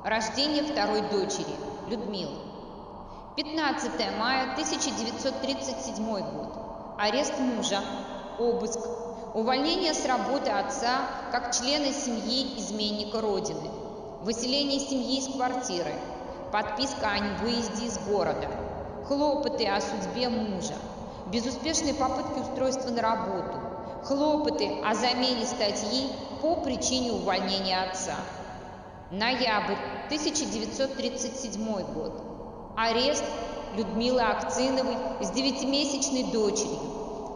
Рождение второй дочери, Людмилы. 15 мая 1937 год. Арест мужа, обыск, увольнение с работы отца как члена семьи изменника Родины, выселение семьи из квартиры, подписка о невыезде из города, хлопоты о судьбе мужа, безуспешные попытки устройства на работу, хлопоты о замене статьи по причине увольнения отца. Ноябрь 1937 год. Арест Людмилы Акциновой с 9-месячной дочерью.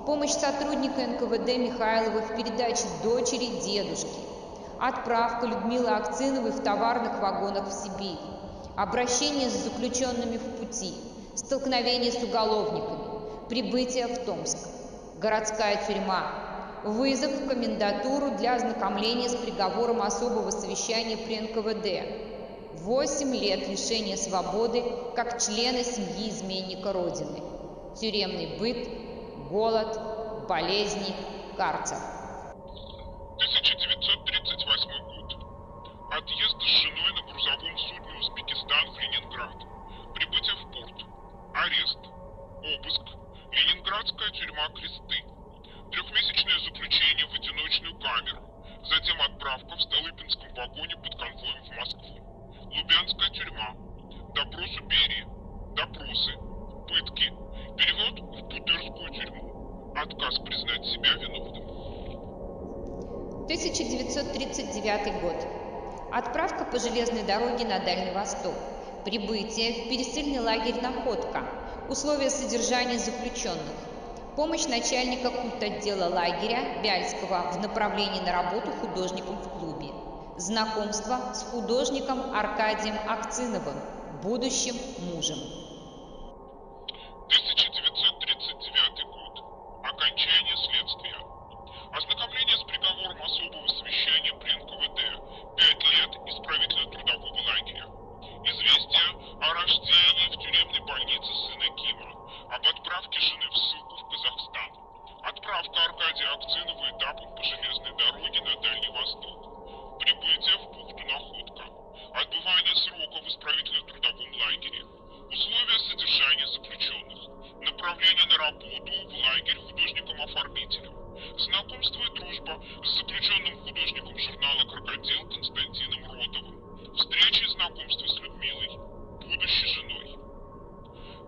Помощь сотрудника НКВД Михайлова в передаче дочери дедушки. Отправка Людмилы Акциновой в товарных вагонах в Сибирь. Обращение с заключенными в пути. Столкновение с уголовниками. Прибытие в Томск. Городская тюрьма. Вызов в комендатуру для ознакомления с приговором особого совещания при НКВД. 8 лет лишения свободы как члена семьи изменника Родины. Тюремный быт, голод, болезни, карцер. 1938 год. Отъезд с женой на грузовом судне «Узбекистан» в Ленинград. Прибытие в порт. Арест. Обыск. Ленинградская тюрьма Кресты. 3-месячное заключение в одиночную камеру. Затем отправка в Столыпинском вагоне под конвоем в Москву. Лубянская тюрьма. Допрос у Берии. Допросы. Пытки. Перевод в Бутырскую тюрьму. Отказ признать себя виновным. 1939 год. Отправка по железной дороге на Дальний Восток. Прибытие в пересыльный лагерь Находка. Условия содержания заключенных. Помощь начальника культотдела лагеря Бяльского в направлении на работу художником в клубе. Знакомство с художником Аркадием Акциновым, будущим мужем. 1939 год. Окончание следствия. Ознакомление с приговором особого совещания при НКВД. 5 лет исправительно-трудового лагеря. Известие о рождении в тюремной больнице сына Кима. Об отправке жены в ссылку в Казахстан. Отправка Аркадия Акцинова этапом по железной дороге на Дальний Восток. Прибытие в бухту Находка. Отбывание срока в исправительно-трудовом лагере. Условия содержания заключенных. Направление на работу в лагерь художником-оформителем. Знакомство и дружба с заключенным художником журнала «Крокодил» Константином Ротовым. Встреча и знакомство с Людмилой, будущей женой.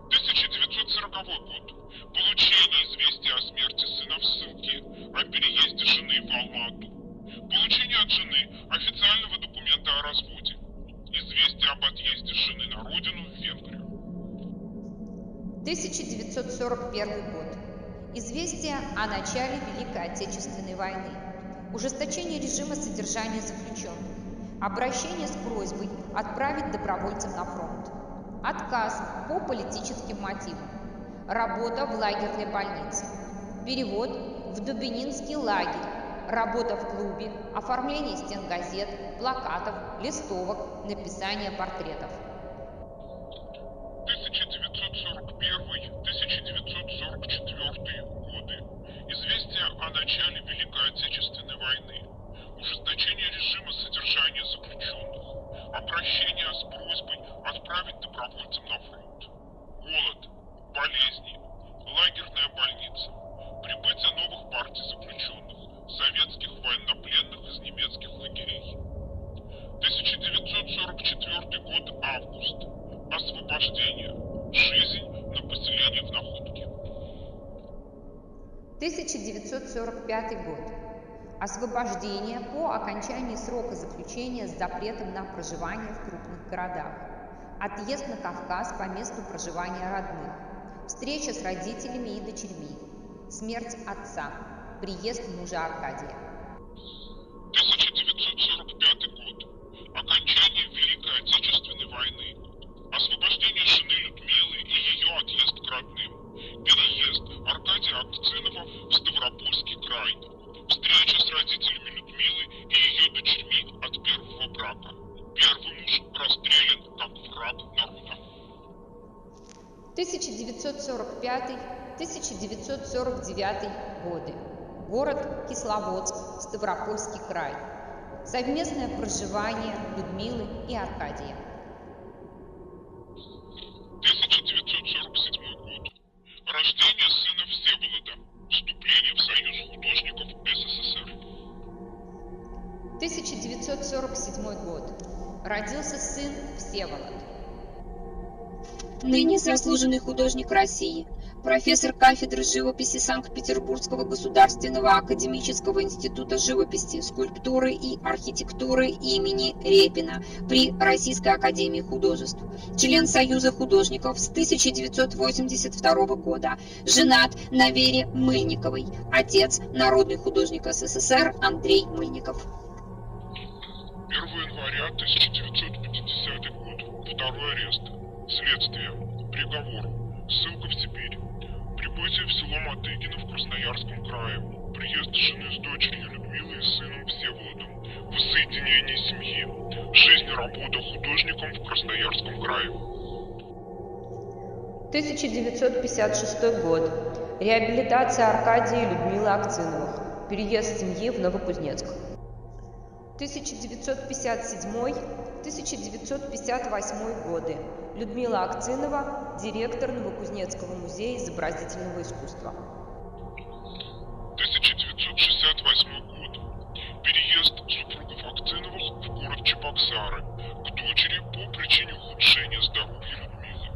1940 год. Получение известия о смерти сына в ссылке, о переезде жены в Алма-Ату. Получение от жены официального документа о разводе. Известие об отъезде жены на родину в Венгрию. 1941 год. Известие о начале Великой Отечественной войны. Ужесточение режима содержания заключенных. Обращение с просьбой отправить добровольцев на фронт. Отказ по политическим мотивам. Работа в лагерной больнице. Перевод в Дубининский лагерь. Работа в клубе. Оформление стен газет, плакатов, листовок, написание портретов. 1941-1944 годы. Известие о начале Великой Отечественной войны. Ужесточение режима содержания заключенных. Обращение с просьбой отправить добровольцев на фронт. Голод, болезни, лагерная больница. Прибытие новых партий заключенных, советских военнопленных из немецких лагерей. 1944 год, август. Освобождение. Жизнь на поселении в Находке. 1945 год. Освобождение по окончании срока заключения с запретом на проживание в крупных городах. Отъезд на Кавказ по месту проживания родных. Встреча с родителями и дочерьми. Смерть отца. Приезд мужа Аркадия. 1945 1945-1949 годы. Город Кисловодск, Ставропольский край. Совместное проживание Людмилы и Аркадия. 1947 год. Рождение сына Всеволода. Вступление в Союз художников СССР. 1947 год. Родился сын Всеволод. Ныне заслуженный художник России, профессор кафедры живописи Санкт-Петербургского государственного академического института живописи, скульптуры и архитектуры имени Репина при Российской академии художеств, член Союза художников с 1982 года, женат на Вере Мыльниковой, отец народный художник СССР Андрей Мыльников. 1 января 1950 год. Второй арест. Следствие. Приговор. Ссылка в Сибирь. Прибытие в село Мотыгино в Красноярском крае. Приезд жены с дочерью Людмилой и сыном Всеволодом. Воссоединение семьи. Жизнь и работа художником в Красноярском крае. 1956 год. Реабилитация Аркадия и Людмилы Акциновых. Переезд семьи в Новокузнецк. 1957-1958 годы. Людмила Акцинова, директор Новокузнецкого музея изобразительного искусства. 1968 год. Переезд супругов Акциновых в город Чебоксары к дочери по причине ухудшения здоровья Людмилы.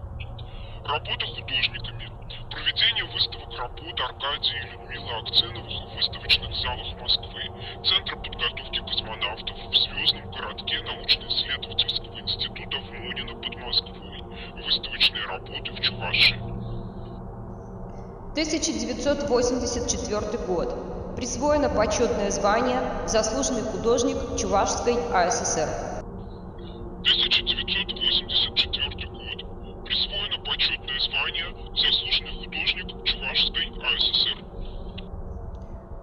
Работа художниками. Проведение выставок работ Аркадия и Людмилы Акциновых в выставочных залах Москвы, Центра подготовки космонавтов в Звездном городке научно-исследовательского института в Монино под Москвой, выставочные работы в Чувашии. 1984 год. Присвоено почетное звание «Заслуженный художник Чувашской АССР». 1984 год. Присвоено почетное звание «Заслуженный художник Чувашской АССР».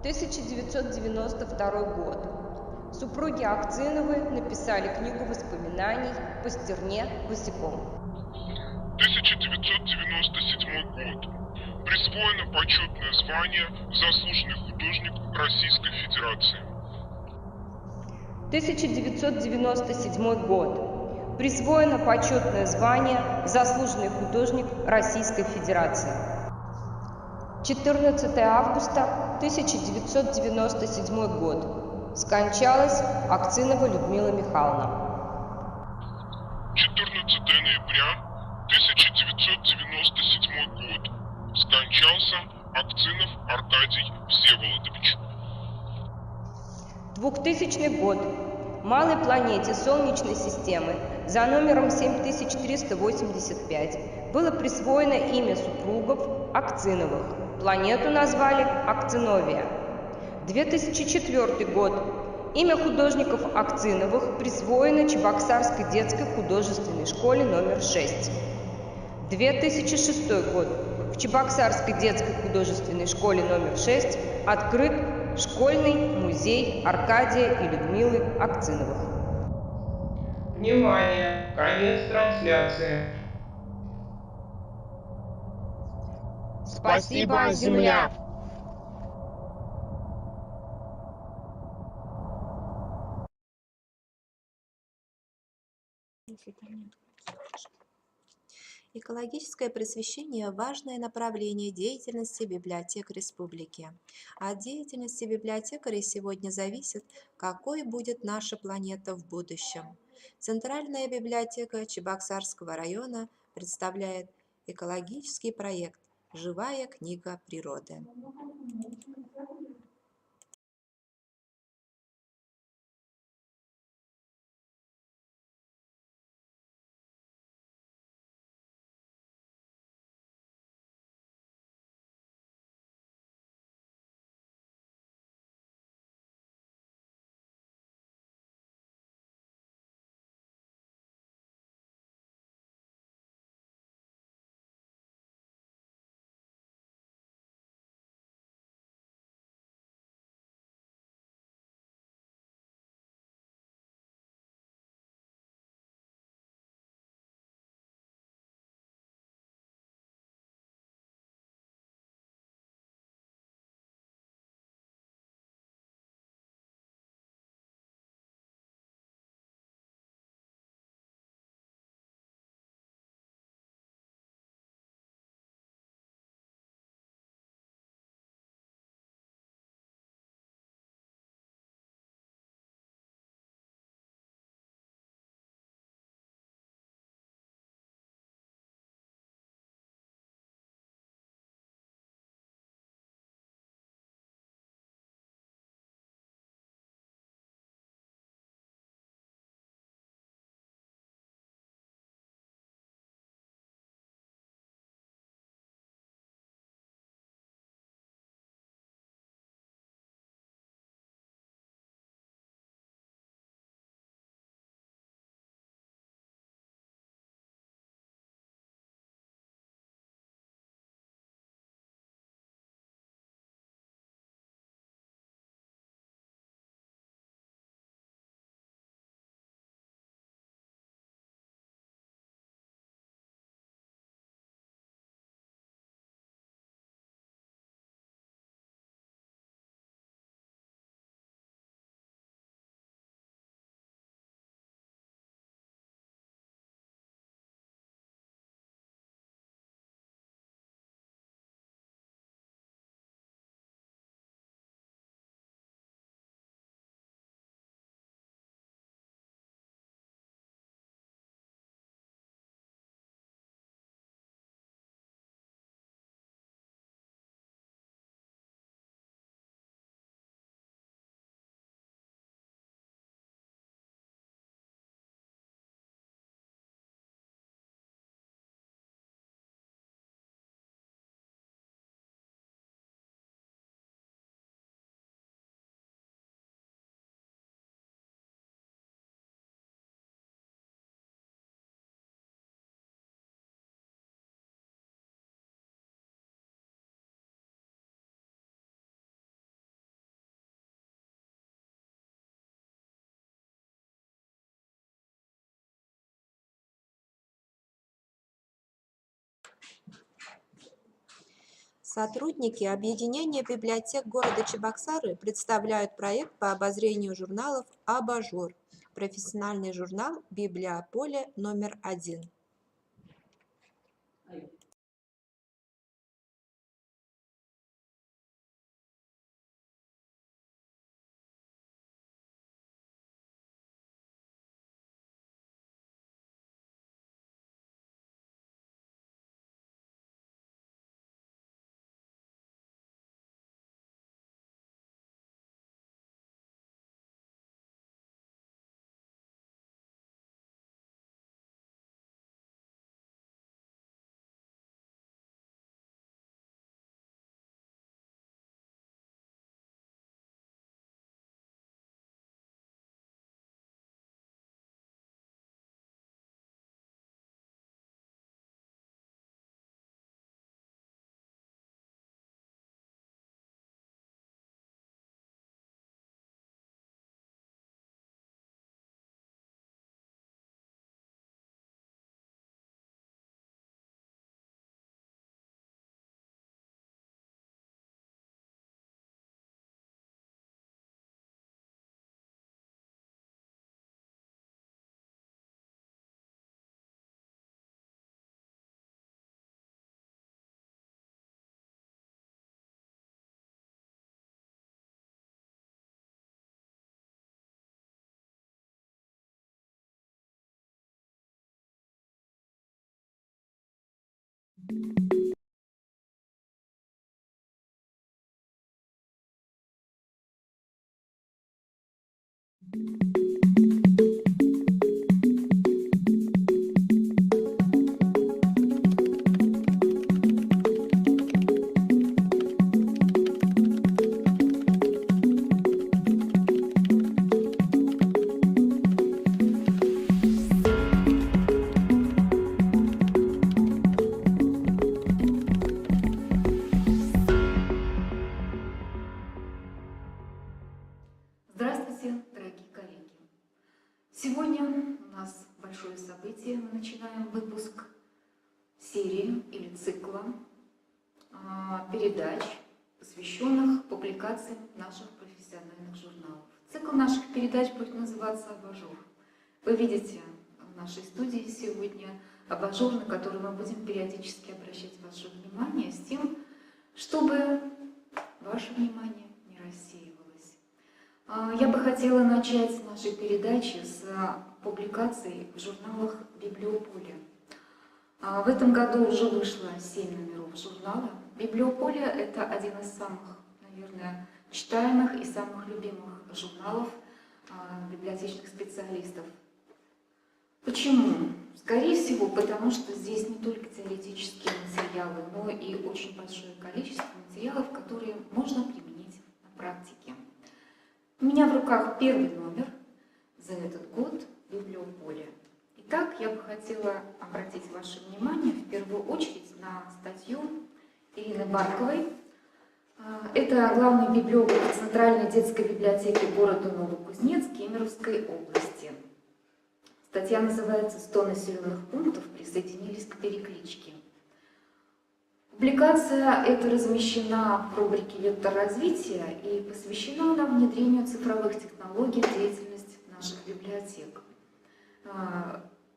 1992 год. Супруги Акциновы написали книгу воспоминаний по Стерне босиком. 1997 год. Присвоено почетное звание «Заслуженный художник Российской Федерации». 1997 год. Присвоено почетное звание «Заслуженный художник Российской Федерации». 14 августа 1997 год. Скончалась Акцинова Людмила Михайловна. 14 ноября 1997 год. Скончался Акцинов Аркадий Всеволодович. 2000 год. Малой планете Солнечной системы за номером 7385 было присвоено имя супругов Акциновых. Планету назвали Акциновия. 2004 год. Имя художников Акциновых присвоено Чебоксарской детской художественной школе номер 6. 2006 год. В Чебоксарской детской художественной школе номер 6 открыт школьный музей Аркадия и Людмилы Акциновых. Внимание! Конец трансляции. Спасибо, Земля! Экологическое просвещение – важное направление деятельности библиотек республики. От деятельности библиотекарей сегодня зависит, какой будет наша планета в будущем. Центральная библиотека Чебоксарского района представляет экологический проект «Живая книга природы». Сотрудники объединения библиотек города Чебоксары представляют проект по обозрению журналов «Абажур», профессиональный журнал «Библиополе номер 1». Здравствуйте, дорогие коллеги! Сегодня у нас большое событие. Мы начинаем выпуск серии или цикла передач, посвященных публикациям наших профессиональных журналов. Цикл наших передач будет называться «Абажур». Вы видите в нашей студии сегодня абажур, на который мы будем периодически обращать ваше внимание, с тем, чтобы ваше внимание не рассеивалось. Я бы хотела начать нашей передачи с публикаций в журналах «Библиополе». В этом году уже вышло 7 номеров журнала. «Библиополе» — это один из самых, наверное, читаемых и самых любимых журналов библиотечных специалистов. Почему? Скорее всего, потому что здесь не только теоретические материалы, но и очень большое количество материалов, которые можно применить на практике. У меня в руках первый номер за этот год «Библиополе». Итак, я бы хотела обратить ваше внимание в первую очередь на статью Ирины Барковой. Это главный библиограф Центральной детской библиотеки города Новокузнецк Кемеровской области. Статья называется «100 населенных пунктов присоединились к перекличке». Публикация эта размещена в рубрике «Вектор развития» и посвящена она внедрению цифровых технологий в деятельность наших библиотек.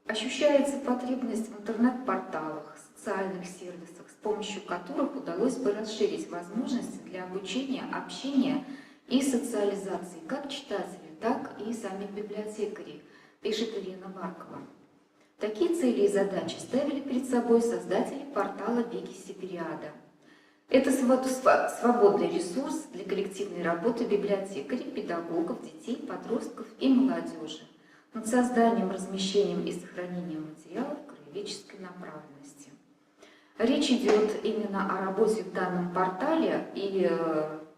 Ощущается потребность в интернет-порталах, социальных сервисах, с помощью которых удалось бы расширить возможности для обучения, общения и социализации как читателей, так и самих библиотекарей, пишет Ирина Баркова. Такие цели и задачи ставили перед собой создатели портала Викисибириада. Это свободный ресурс для коллективной работы библиотекарей, педагогов, детей, подростков и молодежи над созданием, размещением и сохранением материалов краеведческой направленности. Речь идет именно о работе в данном портале, и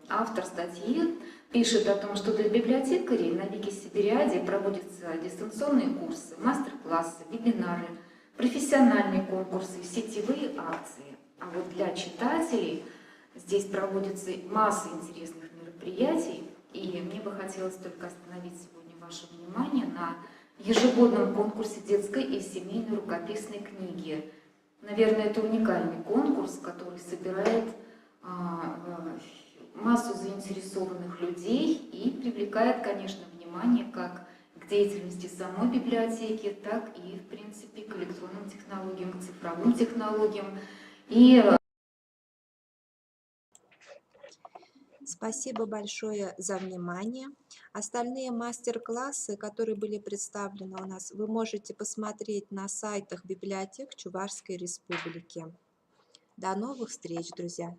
автор статьи пишет о том, что для библиотекарей на Викисибириаде проводятся дистанционные курсы, мастер-классы, вебинары, профессиональные конкурсы, сетевые акции. А вот для читателей здесь проводится масса интересных мероприятий, и мне бы хотелось только остановить сегодня ваше внимание на ежегодном конкурсе детской и семейной рукописной книги. Наверное, это уникальный конкурс, который собирает массу заинтересованных людей и привлекает, конечно, внимание как к деятельности самой библиотеки, так и, в принципе, к электронным технологиям, к цифровым технологиям. Спасибо большое за внимание. Остальные мастер-классы, которые были представлены у нас, вы можете посмотреть на сайтах библиотек Чувашской Республики. До новых встреч, друзья!